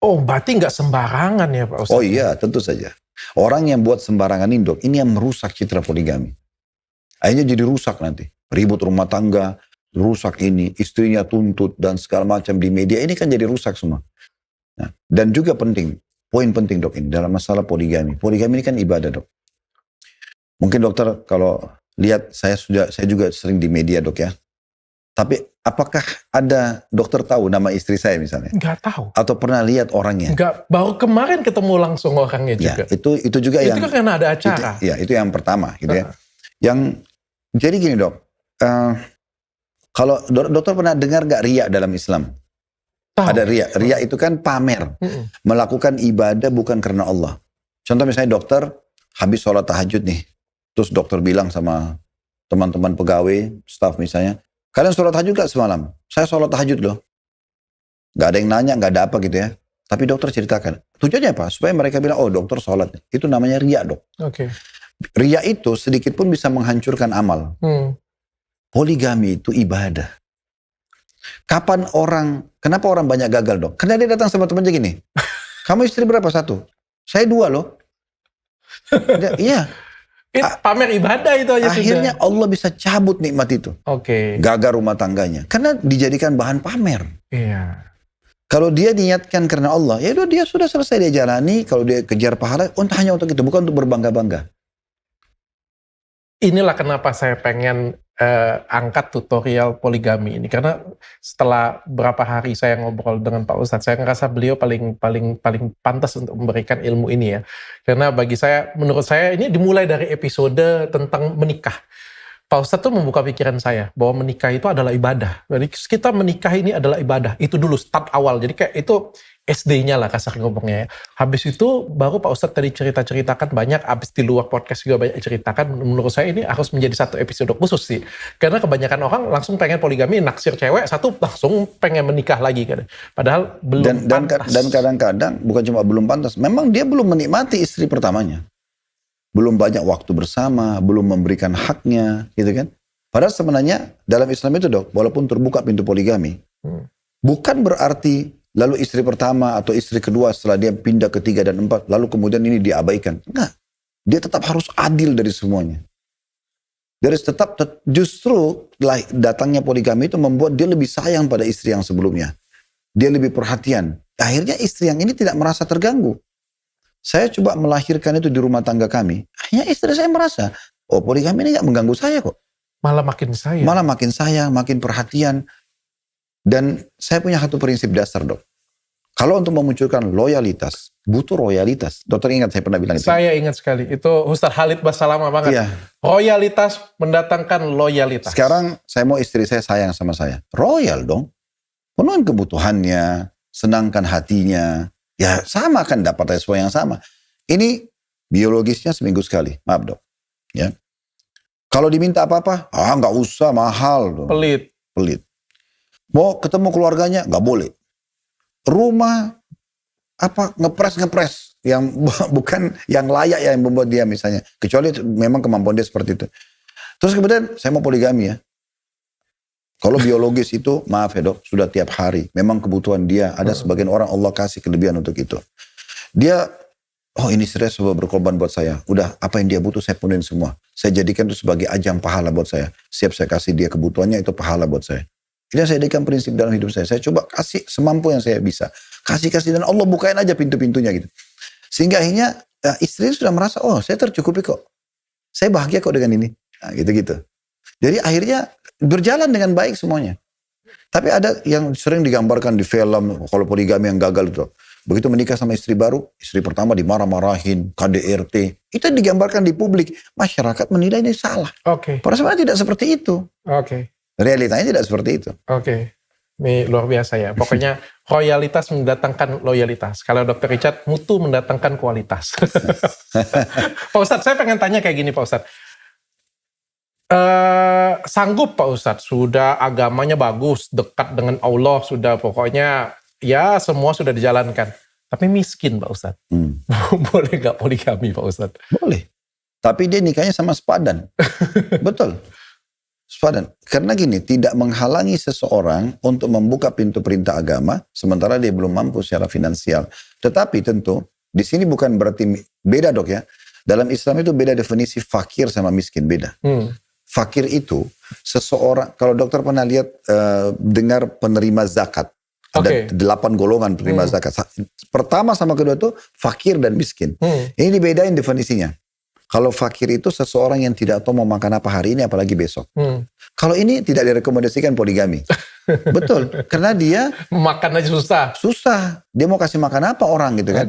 A: Oh, berarti nggak sembarangan ya Pak Ustaz?
B: Oh iya, tentu saja. Orang yang buat sembarangan ini dok, ini yang merusak citra poligami. Akhirnya jadi rusak nanti. Ribut rumah tangga, rusak ini, istrinya tuntut dan segala macam di media. Ini kan jadi rusak semua. Nah, dan juga penting. Poin penting dok ini dalam masalah poligami. Poligami ini kan ibadah dok. Mungkin dokter kalau lihat saya juga sering di media dok ya. Tapi apakah ada dokter tahu nama istri saya misalnya?
A: Nggak tahu.
B: Atau pernah lihat orangnya?
A: Nggak. Baru kemarin ketemu langsung orangnya juga.
B: Ya, itu juga yang.
A: Itu kan karena ada acara.
B: Itu yang pertama gitu ya. Yang jadi gini dok. Kalau dokter pernah dengar nggak riya dalam Islam? Ada riya. Riya itu kan pamer. Melakukan ibadah bukan karena Allah. Contoh misalnya dokter habis sholat tahajud nih. Terus dokter bilang sama teman-teman pegawai, staf misalnya. Kalian sholat tahajud gak semalam? Saya sholat tahajud loh. Gak ada yang nanya, gak ada apa gitu ya. Tapi dokter ceritakan. Tujuannya apa? Supaya mereka bilang, oh dokter sholat. Itu namanya riya dok.
A: Oke.
B: Riya itu sedikit pun bisa menghancurkan amal. Poligami itu ibadah. Kenapa orang banyak gagal dok? Karena dia datang sama temannya gini. Kamu istri berapa? 1. Saya 2 loh. Iya.
A: Pamer ibadah itu aja.
B: Akhirnya sudah. Allah bisa cabut nikmat itu.
A: Oke.
B: Gagal rumah tangganya. Karena dijadikan bahan pamer.
A: Iya.
B: Kalau dia niatkan karena Allah, ya dia sudah selesai dia jalani. Kalau dia kejar pahala, hanya untuk itu. Bukan untuk berbangga-bangga.
A: Inilah kenapa saya pengen angkat tutorial poligami ini, karena setelah berapa hari saya ngobrol dengan Pak Ustadz, saya ngerasa beliau paling pantas untuk memberikan ilmu ini ya. Karena bagi saya, menurut saya ini dimulai dari episode tentang menikah. Pak Ustadz tuh membuka pikiran saya bahwa menikah itu adalah ibadah. Jadi kita menikah ini adalah ibadah. Itu dulu start awal. Jadi kayak itu SD-nya lah kasar ngomongnya ya. Habis itu baru Pak Ustadz tadi ceritakan banyak. Habis di luar podcast juga banyak ceritakan. Menurut saya ini harus menjadi satu episode khusus sih. Karena kebanyakan orang langsung pengen poligami, naksir cewek satu langsung pengen menikah lagi kan. Padahal belum pantas.
B: Dan kadang-kadang bukan cuma belum pantas. Memang dia belum menikmati istri pertamanya. Belum banyak waktu bersama, belum memberikan haknya, gitu kan. Padahal sebenarnya dalam Islam itu dok, walaupun terbuka pintu poligami, bukan berarti lalu istri pertama atau istri kedua setelah dia pindah ke 3 dan 4, lalu kemudian ini diabaikan. Enggak, dia tetap harus adil dari semuanya. Dia harus tetap, justru datangnya poligami itu membuat dia lebih sayang pada istri yang sebelumnya. Dia lebih perhatian. Akhirnya istri yang ini tidak merasa terganggu. Saya coba melahirkan itu di rumah tangga kami. Hanya istri saya merasa, oh poligami ini gak mengganggu saya kok.
A: Malah makin sayang.
B: Malah makin sayang, makin perhatian. Dan saya punya satu prinsip dasar dok. Kalau untuk memunculkan loyalitas, butuh royalitas. Dokter ingat saya pernah bilang itu.
A: Saya ingat sekali. Itu Ustadz Khalid Basalamah banget.
B: Iya.
A: Royalitas mendatangkan loyalitas.
B: Sekarang saya mau istri saya sayang sama saya. Royal dong. Penuhin kebutuhannya, senangkan hatinya. Ya sama kan dapat respon yang sama. Ini biologisnya seminggu sekali. Maaf dok. Ya. Kalau diminta apa-apa, nggak usah mahal. Dong. Pelit. Mau ketemu keluarganya, nggak boleh. Rumah ngepres yang bukan yang layak yang membuat dia misalnya. Kecuali memang kemampuan dia seperti itu. Terus kemudian saya mau poligami ya. Kalau biologis itu, maaf ya dok, sudah tiap hari. Memang kebutuhan dia, ada sebagian orang Allah kasih kelebihan untuk itu. Dia, ini serius berkorban buat saya. Udah, apa yang dia butuh saya penuhin semua. Saya jadikan itu sebagai ajang pahala buat saya. Siap saya kasih dia kebutuhannya, itu pahala buat saya. Ini saya jadikan prinsip dalam hidup saya. Saya coba kasih semampu yang saya bisa. Kasih, dan Allah bukain aja pintu-pintunya gitu. Sehingga akhirnya istri sudah merasa, saya tercukupi kok. Saya bahagia kok dengan ini. Nah, gitu-gitu. Jadi akhirnya berjalan dengan baik semuanya. Tapi ada yang sering digambarkan di film, kalau poligami yang gagal itu. Begitu menikah sama istri baru, istri pertama dimarah-marahin, KDRT. Itu digambarkan di publik. Masyarakat menilai ini salah. Padahal sebenarnya tidak seperti itu. Realitanya tidak seperti itu.
A: Ini luar biasa ya. Pokoknya royalitas mendatangkan loyalitas. Kalau Dr. Richard, mutu mendatangkan kualitas. Pak Ustadz, saya pengen tanya kayak gini Pak Ustadz. Sanggup Pak Ustadz, sudah agamanya bagus, dekat dengan Allah, sudah pokoknya ya semua sudah dijalankan. Tapi miskin Pak Ustadz. Boleh gak poligami Pak Ustadz?
B: Boleh. Tapi dia nikahnya sama sepadan. Betul. Sepadan. Karena gini, tidak menghalangi seseorang untuk membuka pintu perintah agama, sementara dia belum mampu secara finansial. Tetapi tentu, di sini bukan berarti, beda dok ya. Dalam Islam itu beda definisi fakir sama miskin, beda. Fakir itu seseorang, kalau dokter pernah lihat, dengar penerima zakat. Ada 8 golongan penerima zakat. Pertama sama kedua itu fakir dan miskin. Ini dibedain definisinya. Kalau fakir itu seseorang yang tidak tahu mau makan apa hari ini apalagi besok. Kalau ini tidak direkomendasikan poligami. Betul. Karena dia
A: makan aja susah.
B: Susah. Dia mau kasih makan apa orang gitu kan.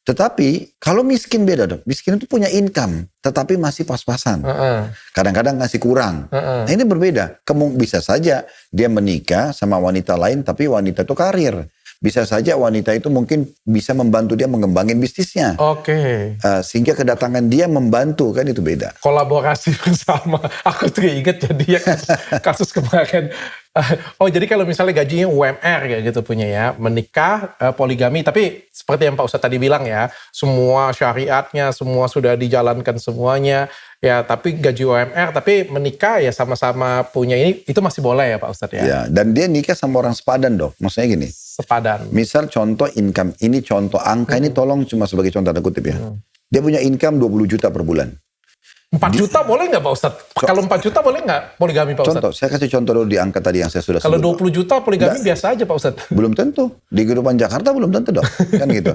B: Tetapi kalau miskin beda dong. Miskin itu punya income, tetapi masih pas-pasan. Kadang-kadang ngasih kurang. Nah ini berbeda. Bisa saja dia menikah sama wanita lain, tapi wanita itu karir. Bisa saja wanita itu mungkin bisa membantu dia mengembangin bisnisnya. Sehingga kedatangan dia membantu, kan itu beda.
A: Kolaborasi bersama. Aku tuh ingat jadi ya kasus kemarin. Jadi kalau misalnya gajinya UMR kayak gitu punya ya, menikah poligami, tapi seperti yang Pak Ustadz tadi bilang ya, semua syariatnya, semua sudah dijalankan semuanya, ya tapi gaji UMR, tapi menikah ya sama-sama punya ini, itu masih boleh ya Pak Ustadz ya?
B: Ya, dan dia nikah sama orang sepadan dok, maksudnya gini.
A: Sepadan.
B: Misal contoh income, ini contoh angka ini tolong cuma sebagai contoh tanda kutip ya. Dia punya income 20 juta per bulan.
A: 4 juta boleh nggak Pak Ustadz? Kalau 4 juta boleh nggak poligami Pak Ustadz?
B: Contoh, saya kasih contoh dulu di angka tadi yang saya sudah sebut.
A: Kalau 20 juta poligami biasa aja Pak Ustadz?
B: Belum tentu. Di kehidupan Jakarta belum tentu dong. Kan gitu.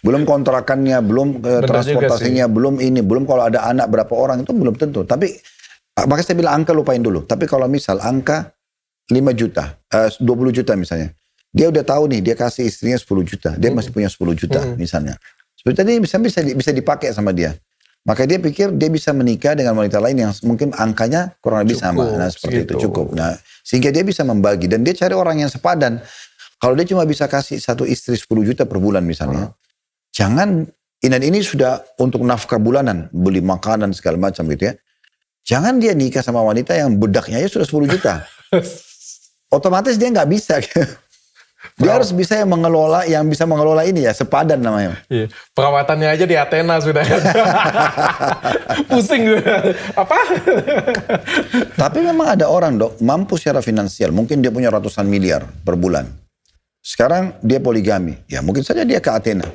B: Belum kontrakannya, belum transportasinya, belum ini, belum kalau ada anak berapa orang, itu belum tentu. Tapi, makanya saya bilang angka lupain dulu. Tapi kalau misal angka 5 juta, 20 juta misalnya. Dia udah tahu nih, dia kasih istrinya 10 juta. Dia masih punya 10 juta misalnya. 10 juta ini bisa dipakai sama dia. Maka dia pikir dia bisa menikah dengan wanita lain yang mungkin angkanya kurang lebih sama. Nah seperti itu cukup. Nah sehingga dia bisa membagi. Dan dia cari orang yang sepadan. Kalau dia cuma bisa kasih satu istri 10 juta per bulan misalnya. Jangan, dan ini sudah untuk nafkah bulanan. Beli makanan segala macam gitu ya. Jangan dia nikah sama wanita yang bedaknya aja sudah 10 juta. Otomatis dia nggak bisa. Dia harus bisa yang bisa mengelola ini ya, sepadan namanya.
A: Iya. Perawatannya aja di Athena sudah. Pusing gue. Apa?
B: Tapi memang ada orang dok, mampu secara finansial. Mungkin dia punya ratusan miliar per bulan. Sekarang dia poligami. Ya mungkin saja dia ke Athena.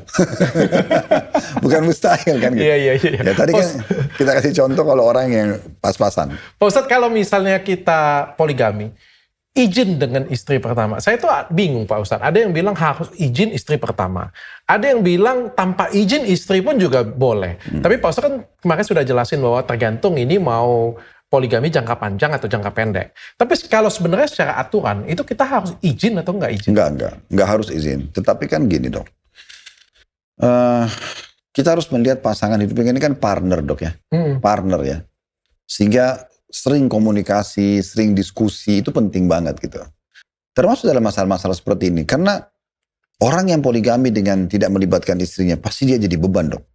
B: Bukan mustahil kan gitu.
A: Iya.
B: Ya tadi kan kita kasih contoh kalau orang yang pas-pasan.
A: Pak Ustadz, kalau misalnya kita poligami, izin dengan istri pertama. Saya tuh bingung Pak Ustadz. Ada yang bilang harus izin istri pertama. Ada yang bilang tanpa izin istri pun juga boleh. Tapi Pak Ustadz kan kemarin sudah jelasin bahwa tergantung ini mau poligami jangka panjang atau jangka pendek. Tapi kalau sebenarnya secara aturan, itu kita harus izin atau nggak izin?
B: Nggak harus izin. Tetapi kan gini dok. Kita harus melihat pasangan hidup ini kan partner dok ya. Partner ya. Sehingga sering komunikasi, sering diskusi, itu penting banget gitu. Termasuk dalam masalah-masalah seperti ini. Karena orang yang poligami dengan tidak melibatkan istrinya, pasti dia jadi beban dok.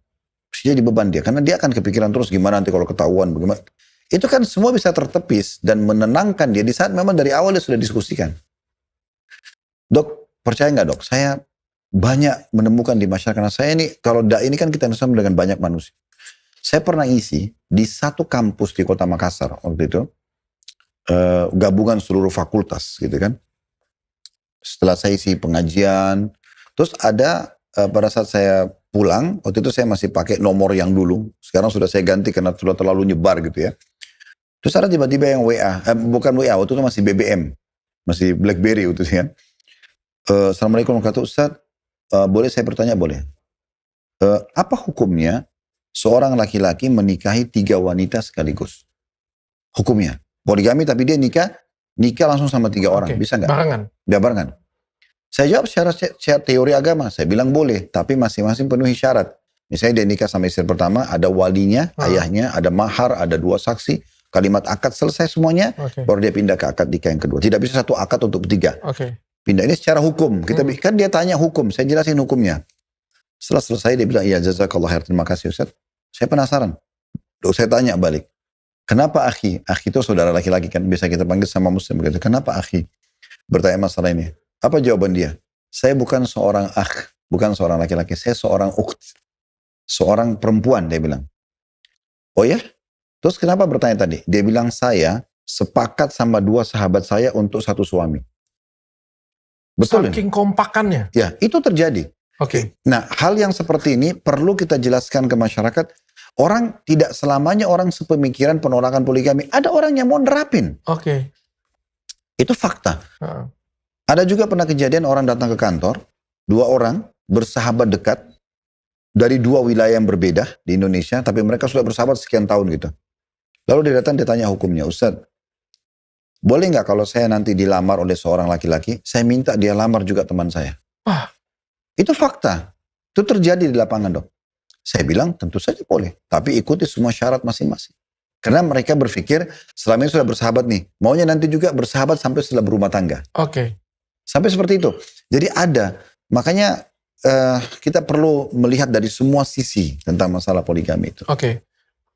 B: Pasti jadi beban dia. Karena dia akan kepikiran terus gimana nanti kalau ketahuan, bagaimana. Itu kan semua bisa tertepis dan menenangkan dia di saat memang dari awal dia sudah diskusikan. Dok, percaya nggak dok? Saya banyak menemukan di masyarakat. Karena saya ini, kalau ini kan kita bersama dengan banyak manusia. Saya pernah isi di satu kampus di kota Makassar waktu itu. Gabungan seluruh fakultas gitu kan. Setelah saya isi pengajian. Terus ada pada saat saya pulang, waktu itu saya masih pakai nomor yang dulu. Sekarang sudah saya ganti karena sudah terlalu nyebar gitu ya. Terus ada tiba-tiba yang WA, bukan WA, waktu itu masih BBM. Masih BlackBerry waktu itu ya. Assalamualaikum warahmatullahi wabarakatuh. Ustaz, boleh saya bertanya? Boleh. Apa hukumnya seorang laki-laki menikahi 3 wanita sekaligus? Hukumnya. Poligami tapi dia nikah langsung sama 3 orang. Bisa nggak?
A: Barengan?
B: Dia barengan. Saya jawab secara teori agama. Saya bilang boleh, tapi masing-masing penuhi syarat. Misalnya dia nikah sama istri pertama, ada walinya, ayahnya, ada mahar, ada 2 saksi, kalimat akad selesai semuanya, baru dia pindah ke akad nikah yang kedua. Tidak bisa satu akad untuk 3. Pindah ini secara hukum. Kita kan dia tanya hukum, saya jelasin hukumnya. Setelah selesai dia bilang, iya jazakallah khair, terima kasih Ustaz. Saya penasaran. Saya tanya balik. Kenapa akhi? Akhi itu saudara laki-laki kan, bisa kita panggil sama muslim begitu. Kenapa akhi bertanya masalah ini? Apa jawaban dia? Saya bukan seorang akh, bukan seorang laki-laki, saya seorang ukht. Seorang perempuan, dia bilang. Oh ya? Terus kenapa bertanya tadi? Dia bilang saya sepakat sama 2 sahabat saya untuk 1 suami. Betul.
A: Saking kompakannya.
B: Ya, itu terjadi. Nah, hal yang seperti ini perlu kita jelaskan ke masyarakat. Orang tidak selamanya orang sepemikiran penolakan poligami. Ada orang yang mau nerapin. Itu fakta. Ada juga pernah kejadian orang datang ke kantor, 2 orang bersahabat dekat dari 2 wilayah yang berbeda di Indonesia, tapi mereka sudah bersahabat sekian tahun gitu. Lalu dia datang, dia tanya hukumnya, Ustaz, boleh nggak kalau saya nanti dilamar oleh seorang laki-laki, saya minta dia lamar juga teman saya? Itu fakta. Itu terjadi di lapangan dok. Saya bilang tentu saja boleh, tapi ikuti semua syarat masing-masing. Karena mereka berpikir selama ini sudah bersahabat nih, maunya nanti juga bersahabat sampai setelah berumah tangga. Sampai seperti itu. Jadi ada, makanya kita perlu melihat dari semua sisi tentang masalah poligami itu.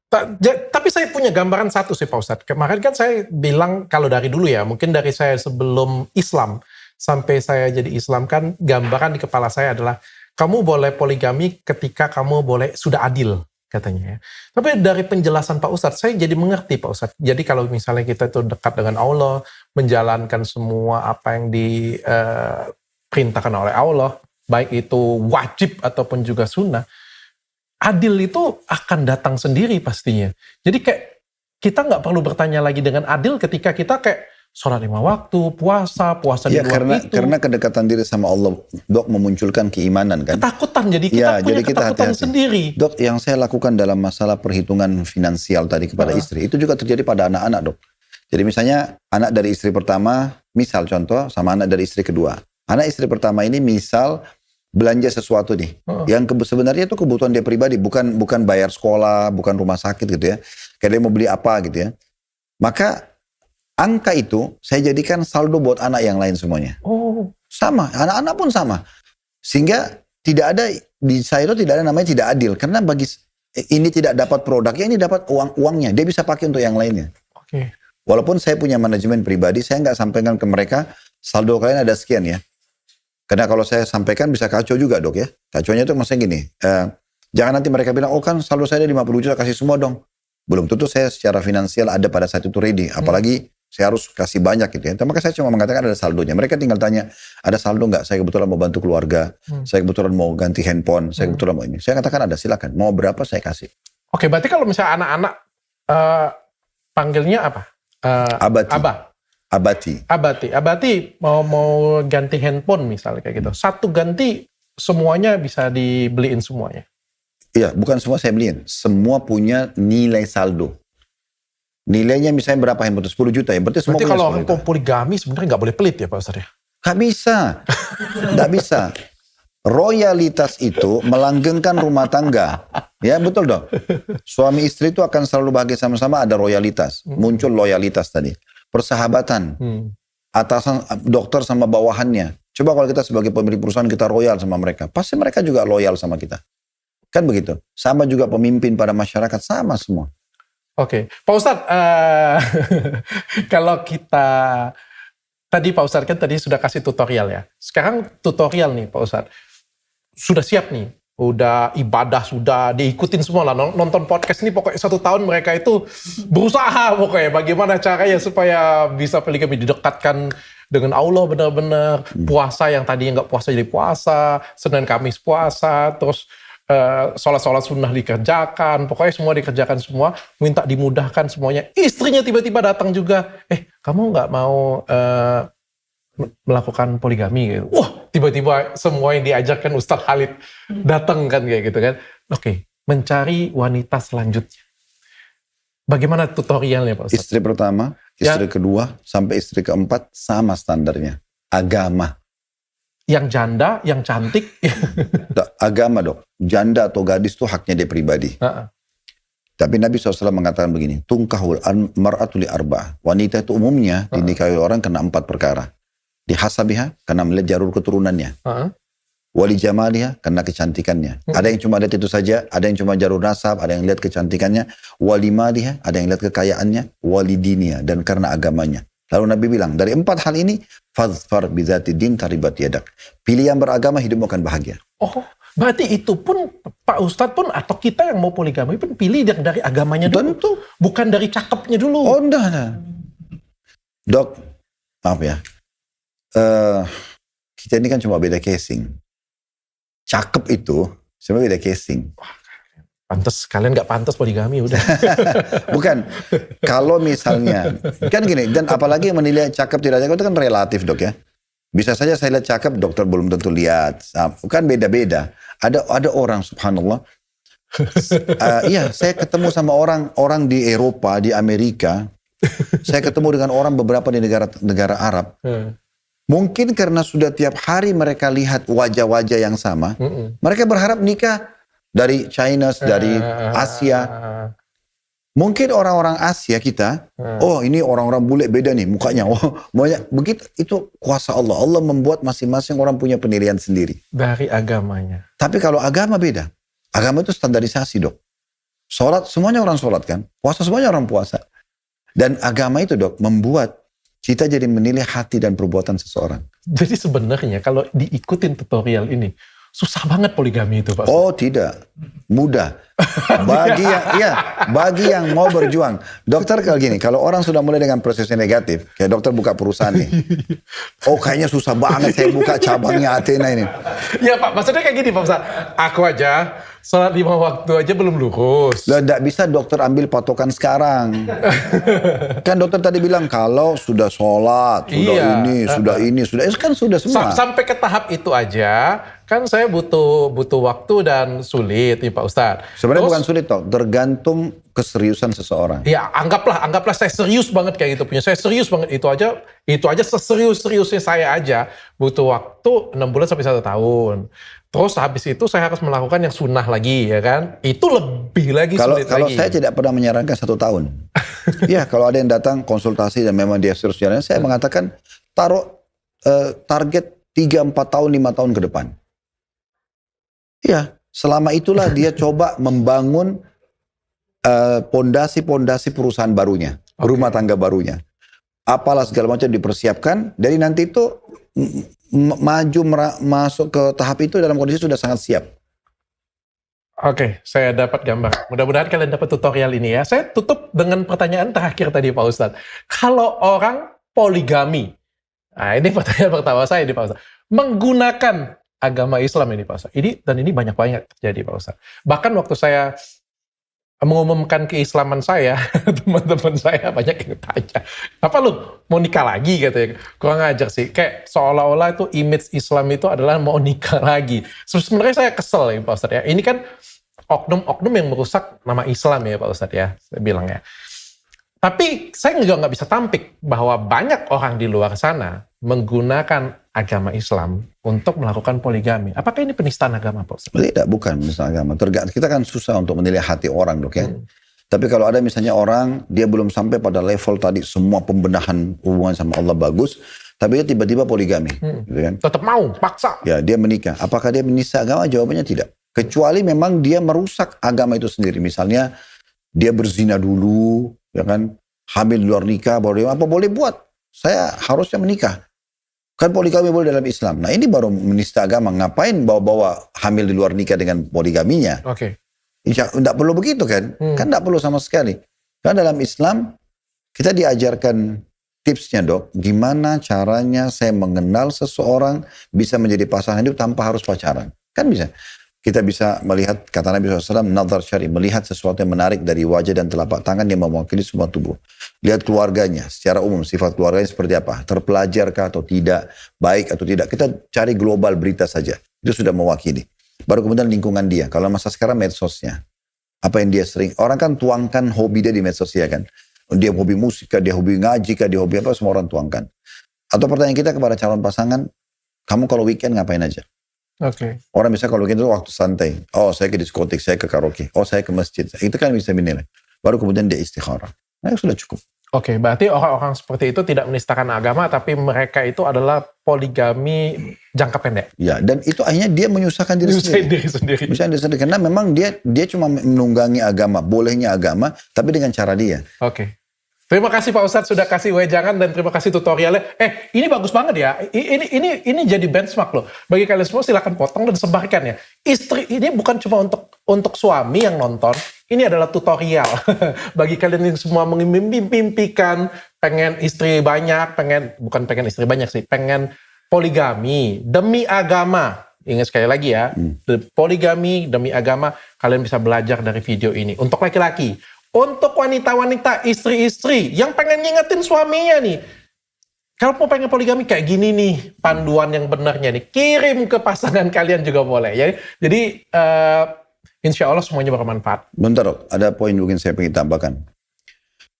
A: Tapi saya punya gambaran satu sih Pak Ustadz. Kemarin kan saya bilang kalau dari dulu ya, mungkin dari saya sebelum Islam sampai saya jadi Islam kan gambaran di kepala saya adalah kamu boleh poligami ketika kamu boleh sudah adil katanya ya. Tapi dari penjelasan Pak Ustadz saya jadi mengerti Pak Ustadz. Jadi kalau misalnya kita itu dekat dengan Allah, menjalankan semua apa yang diperintahkan oleh Allah, baik itu wajib ataupun juga sunnah, adil itu akan datang sendiri pastinya. Jadi kayak kita nggak perlu bertanya lagi dengan adil ketika kita kayak sholat 5 waktu, puasa di luar itu. Karena
B: kedekatan diri sama Allah, dok, memunculkan keimanan kan.
A: Ketakutan, jadi kita punya ketakutan
B: hati-hati
A: sendiri.
B: Dok, yang saya lakukan dalam masalah perhitungan finansial tadi kepada istri, itu juga terjadi pada anak-anak dok. Jadi misalnya anak dari istri pertama, misal contoh sama anak dari istri kedua. Anak istri pertama ini misal belanja sesuatu nih, yang sebenarnya itu kebutuhan dia pribadi, bukan bayar sekolah, bukan rumah sakit gitu ya. Kayak dia mau beli apa gitu ya. Maka angka itu saya jadikan saldo buat anak yang lain semuanya.
A: Oh.
B: Sama, anak-anak pun sama. Sehingga tidak ada, di saya itu tidak ada namanya tidak adil. Karena bagi ini tidak dapat produknya, ini dapat uangnya. Dia bisa pakai untuk yang lainnya.
A: Oke.
B: Walaupun saya punya manajemen pribadi, saya nggak sampaikan ke mereka, saldo kalian ada sekian ya. Karena kalau saya sampaikan bisa kacau juga dok ya. Kacaunya itu maksudnya gini, jangan nanti mereka bilang, oh kan saldo saya ada 50 juta kasih semua dong. Belum tentu saya secara finansial ada pada saat itu ready. Apalagi saya harus kasih banyak gitu ya. Maka saya cuma mengatakan ada saldonya. Mereka tinggal tanya, ada saldo nggak? Saya kebetulan mau bantu keluarga. Saya kebetulan mau ganti handphone. Saya kebetulan mau ini. Saya katakan ada, silakan. Mau berapa saya kasih.
A: Oke, berarti kalau misalnya anak-anak panggilnya apa? Abati mau ganti handphone misalnya kayak gitu. Satu ganti semuanya bisa dibeliin semuanya.
B: Iya, bukan semua saya beliin. Semua punya nilai saldo. Nilainya misalnya berapa handphone? 10 juta ya. Berarti semua punya 10 juta.
A: Kalau poligami sebenarnya nggak boleh pelit ya Pak Ustadz ya?
B: Nggak bisa. Nggak bisa. Royalitas itu melanggengkan rumah tangga. Ya betul dong. Suami istri itu akan selalu bahagia sama-sama, ada royalitas. Muncul loyalitas tadi. Persahabatan, atasan dokter sama bawahannya. Coba kalau kita sebagai pemilik perusahaan kita royal sama mereka, pasti mereka juga loyal sama kita. Kan begitu. Sama juga pemimpin pada masyarakat, sama semua.
A: Oke, Pak Ustadz, kalau kita tadi Pak Ustadz kan tadi sudah kasih tutorial ya. Sekarang tutorial nih Pak Ustadz, sudah siap nih. Udah ibadah, sudah diikutin semua lah. Nonton podcast ini pokoknya 1 tahun mereka itu berusaha pokoknya. Bagaimana caranya supaya bisa poligami didekatkan dengan Allah benar-benar. Puasa yang tadinya nggak puasa jadi puasa. Senin Kamis puasa. Terus sholat-sholat sunnah dikerjakan. Pokoknya semua dikerjakan semua. Minta dimudahkan semuanya. Istrinya tiba-tiba datang juga. Kamu nggak mau melakukan poligami gitu. Wah, tiba-tiba semua yang diajarkan Ustadz Khalid datang kan kayak gitu kan. Oke, mencari wanita selanjutnya. Bagaimana tutorialnya Pak Ustadz?
B: Istri pertama, istri kedua, sampai istri keempat sama standarnya. Agama.
A: Yang janda, yang cantik.
B: Agama dok. Janda atau gadis itu haknya dia pribadi. Tapi Nabi SAW mengatakan begini, tungkahul mar'atu li arba'. Wanita itu umumnya dinikahi orang kena 4 perkara. Dihasabiha karena melihat jalur keturunannya. Wali jamaliha karena kecantikannya. Ada yang cuma lihat itu saja, ada yang cuma jalur nasab, ada yang lihat kecantikannya. Wali maliha, ada yang lihat kekayaannya. Wali dinia, dan karena agamanya. Lalu Nabi bilang, dari 4 hal ini, fadfar bizati din taribat yadak. Pilih yang beragama, hidupmu akan bahagia.
A: Oh, berarti itu pun Pak Ustadz pun atau kita yang mau poligami pun pilih yang dari agamanya dulu. Tentu. Bukan dari cakepnya dulu.
B: Oh, enggak. Dok, maaf ya. Kita ini kan cuma beda casing. Cakep itu cuma beda casing.
A: Pantes, kalian nggak pantas poligami udah.
B: Bukan. Kalau misalnya kan gini, dan apalagi menilai cakep tidak cakep itu kan relatif dok ya. Bisa saja saya lihat cakep, dokter belum tentu lihat. Kan beda-beda. Ada orang subhanallah. Iya, saya ketemu sama orang di Eropa, di Amerika. Saya ketemu dengan orang beberapa di negara Arab. Mungkin karena sudah tiap hari mereka lihat wajah-wajah yang sama, mereka berharap nikah dari China, dari Asia. Mungkin orang-orang Asia kita, oh ini orang-orang bule beda nih mukanya. Oh, begitu itu kuasa Allah. Allah membuat masing-masing orang punya penilaian sendiri.
A: Dari agamanya.
B: Tapi kalau agama beda. Agama itu standarisasi dok. Sholat, semuanya orang sholat kan. Puasa, semuanya orang puasa. Dan agama itu dok, membuat kita jadi menilai hati dan perbuatan seseorang.
A: Jadi sebenarnya kalau diikutin tutorial ini, susah banget poligami itu Pak.
B: Oh tidak, mudah. Bagi yang mau berjuang. Dokter kalau gini, kalau orang sudah mulai dengan prosesnya negatif, kayak dokter buka perusahaan nih. Oh kayaknya susah banget saya buka cabangnya Athena ini.
A: Ya Pak, maksudnya kayak gini Pak Ustaz. Aku aja sholat 5 waktu aja belum lurus.
B: Lah tidak bisa dokter ambil patokan sekarang. Kan dokter tadi bilang kalau sudah sholat, sudah ini, kan sudah semua.
A: Sampai ke tahap itu aja, kan saya butuh waktu dan sulit nih Pak Ustadz.
B: Sebenarnya bukan sulit toh, tergantung keseriusan seseorang.
A: Ya, anggaplah saya serius banget kayak gitu punya. Saya serius banget itu aja seserius-seriusnya saya aja butuh waktu 6 bulan sampai 1 tahun. Terus habis itu saya harus melakukan yang sunnah lagi, ya kan? Itu lebih lagi sulit lagi.
B: Kalau saya tidak pernah menyarankan 1 tahun. Ya, kalau ada yang datang konsultasi dan memang dia serius jalan, saya mengatakan taruh target 3, 4 tahun, 5 tahun ke depan. Ya, selama itulah dia coba membangun pondasi-pondasi perusahaan barunya, rumah tangga barunya. Apalah segala macam dipersiapkan, dari nanti itu masuk ke tahap itu dalam kondisi sudah sangat siap.
A: Oke, saya dapat gambar. Mudah-mudahan kalian dapat tutorial ini ya. Saya tutup dengan pertanyaan terakhir tadi Pak Ustadz. Kalau orang poligami, nah ini pertanyaan pertama saya ini Pak Ustadz, menggunakan agama Islam ini Pak Ustadz. Ini banyak terjadi Pak Ustadz. Bahkan waktu saya mengumumkan keislaman saya, teman-teman saya banyak yang tanya, apa lu mau nikah lagi katanya. Kurang ajar sih, kayak seolah-olah itu image Islam itu adalah mau nikah lagi. Sebenarnya saya kesel ya Pak Ustadz ya. Ini kan oknum-oknum yang merusak nama Islam ya Pak Ustadz ya, saya bilang ya. Tapi saya juga nggak bisa tampik bahwa banyak orang di luar sana menggunakan agama Islam untuk melakukan poligami. Apakah ini penistaan agama, Pak Ustaz?
B: Tidak, bukan penistaan agama. Kita kan susah untuk menilai hati orang, dok ya. Tapi kalau ada misalnya orang, dia belum sampai pada level tadi semua pembenahan hubungan sama Allah bagus, tapi dia tiba-tiba poligami, gitu kan?
A: Tetap mau, paksa.
B: Ya, dia menikah. Apakah dia menista agama? Jawabannya tidak. Kecuali memang dia merusak agama itu sendiri. Misalnya dia berzina dulu, ya kan? Hamil di luar nikah, baru apa boleh buat? Saya harusnya menikah. Kan poligami boleh dalam Islam. Nah ini baru menista agama. Ngapain bawa-bawa hamil di luar nikah dengan poligaminya?
A: Oke.
B: Tidak perlu begitu kan? Kan tidak perlu sama sekali. Karena dalam Islam kita diajarkan tipsnya dok. Gimana caranya saya mengenal seseorang bisa menjadi pasangan hidup tanpa harus pacaran. Kan bisa. Kita bisa melihat, kata Nabi SAW, nazar syari, melihat sesuatu yang menarik dari wajah dan telapak tangan yang mewakili semua tubuh. Lihat keluarganya, secara umum sifat keluarganya seperti apa, terpelajarkah atau tidak, baik atau tidak. Kita cari global berita saja, itu sudah mewakili. Baru kemudian lingkungan dia, kalau masa sekarang medsosnya. Apa yang dia sering, orang kan tuangkan hobi dia di medsos ya kan. Dia hobi musik, dia hobi ngaji, dia hobi apa, semua orang tuangkan. Atau pertanyaan kita kepada calon pasangan, kamu kalau weekend ngapain aja?
A: Oke.
B: Orang bisa kalau gitu waktu santai. Oh saya ke diskotik, saya ke karaoke. Oh saya ke masjid. Itu kan bisa menilai. Baru kemudian dia istikharah. Nah sudah cukup.
A: Oke, berarti orang-orang seperti itu tidak menistakan agama, tapi mereka itu adalah poligami jangka pendek.
B: Ya, dan itu akhirnya dia menyusahkan diri sendiri. Menyusahkan diri sendiri. Karena memang dia cuma menunggangi agama, bolehnya agama, tapi dengan cara dia.
A: Oke. Terima kasih Pak Ustadz sudah kasih wejangan dan terima kasih tutorialnya. Ini bagus banget ya. Ini jadi benchmark loh. Bagi kalian semua silakan potong dan sebarkan ya. Istri ini bukan cuma untuk suami yang nonton. Ini adalah tutorial. Bagi kalian yang semua mimpikan pengen istri banyak, bukan pengen istri banyak sih, pengen poligami demi agama. Ingat sekali lagi ya, poligami demi agama, kalian bisa belajar dari video ini. Untuk laki-laki. Untuk wanita-wanita, istri-istri yang pengen ngingetin suaminya nih. Kalau mau pengen poligami kayak gini nih, panduan yang benarnya nih. Kirim ke pasangan kalian juga boleh. Ya. Jadi insya Allah semuanya bermanfaat.
B: Bentar dok, ada poin mungkin saya ingin tambahkan.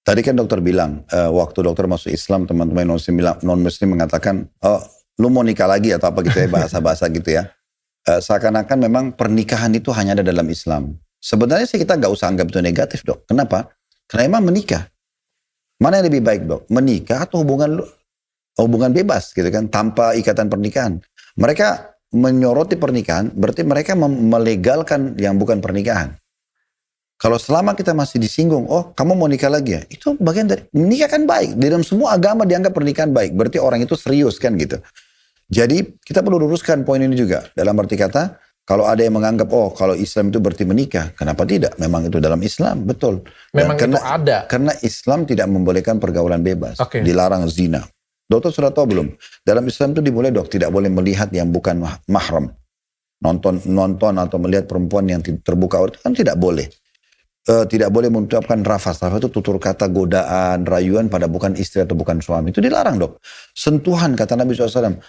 B: Tadi kan dokter bilang, waktu dokter masuk Islam, teman-teman non-muslim mengatakan, oh, lu mau nikah lagi atau apa gitu ya, bahasa-bahasa gitu ya. Seakan-akan memang pernikahan itu hanya ada dalam Islam. Sebenarnya sih kita nggak usah anggap itu negatif dok. Kenapa? Karena emang menikah. Mana yang lebih baik dok? Menikah atau hubungan bebas gitu kan, tanpa ikatan pernikahan. Mereka menyoroti pernikahan, berarti mereka melegalkan yang bukan pernikahan. Kalau selama kita masih disinggung, oh kamu mau nikah lagi ya? Itu bagian dari, menikah kan baik. Di dalam semua agama dianggap pernikahan baik. Berarti orang itu serius kan gitu. Jadi kita perlu luruskan poin ini juga. Dalam arti kata, kalau ada yang menganggap, oh kalau Islam itu berarti menikah, kenapa tidak? Memang itu dalam Islam, betul.
A: Memang itu ada.
B: Karena Islam tidak membolehkan pergaulan bebas, dilarang zina. Dokter sudah tahu belum? Dalam Islam itu dimulai dok, tidak boleh melihat yang bukan mahram. Nonton atau melihat perempuan yang terbuka, itu kan tidak boleh. tidak boleh mengucapkan rafas. Rafas itu tutur kata godaan, rayuan pada bukan istri atau bukan suami. Itu dilarang, Dok. Sentuhan, kata Nabi SAW,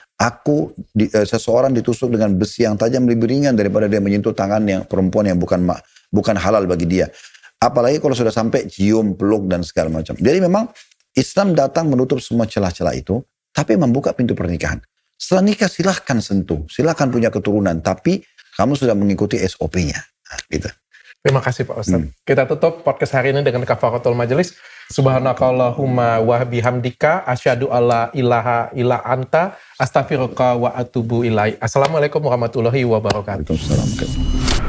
B: seseorang ditusuk dengan besi yang tajam lebih ringan daripada dia menyentuh tangan yang perempuan yang bukan halal bagi dia. Apalagi kalau sudah sampai cium, peluk, dan segala macam. Jadi memang Islam datang menutup semua celah-celah itu, tapi membuka pintu pernikahan. Setelah nikah silahkan sentuh, silahkan punya keturunan, tapi kamu sudah mengikuti SOP-nya. Nah, gitu.
A: Terima kasih Pak Ustadz. Kita tutup podcast hari ini dengan kafaratul majelis. Subhanakallahumma wa bihamdika asyhadu alla ilaha illa anta astaghfiruka wa atubu ilaik. Assalamualaikum warahmatullahi wabarakatuh.
B: Waalaikumsalam.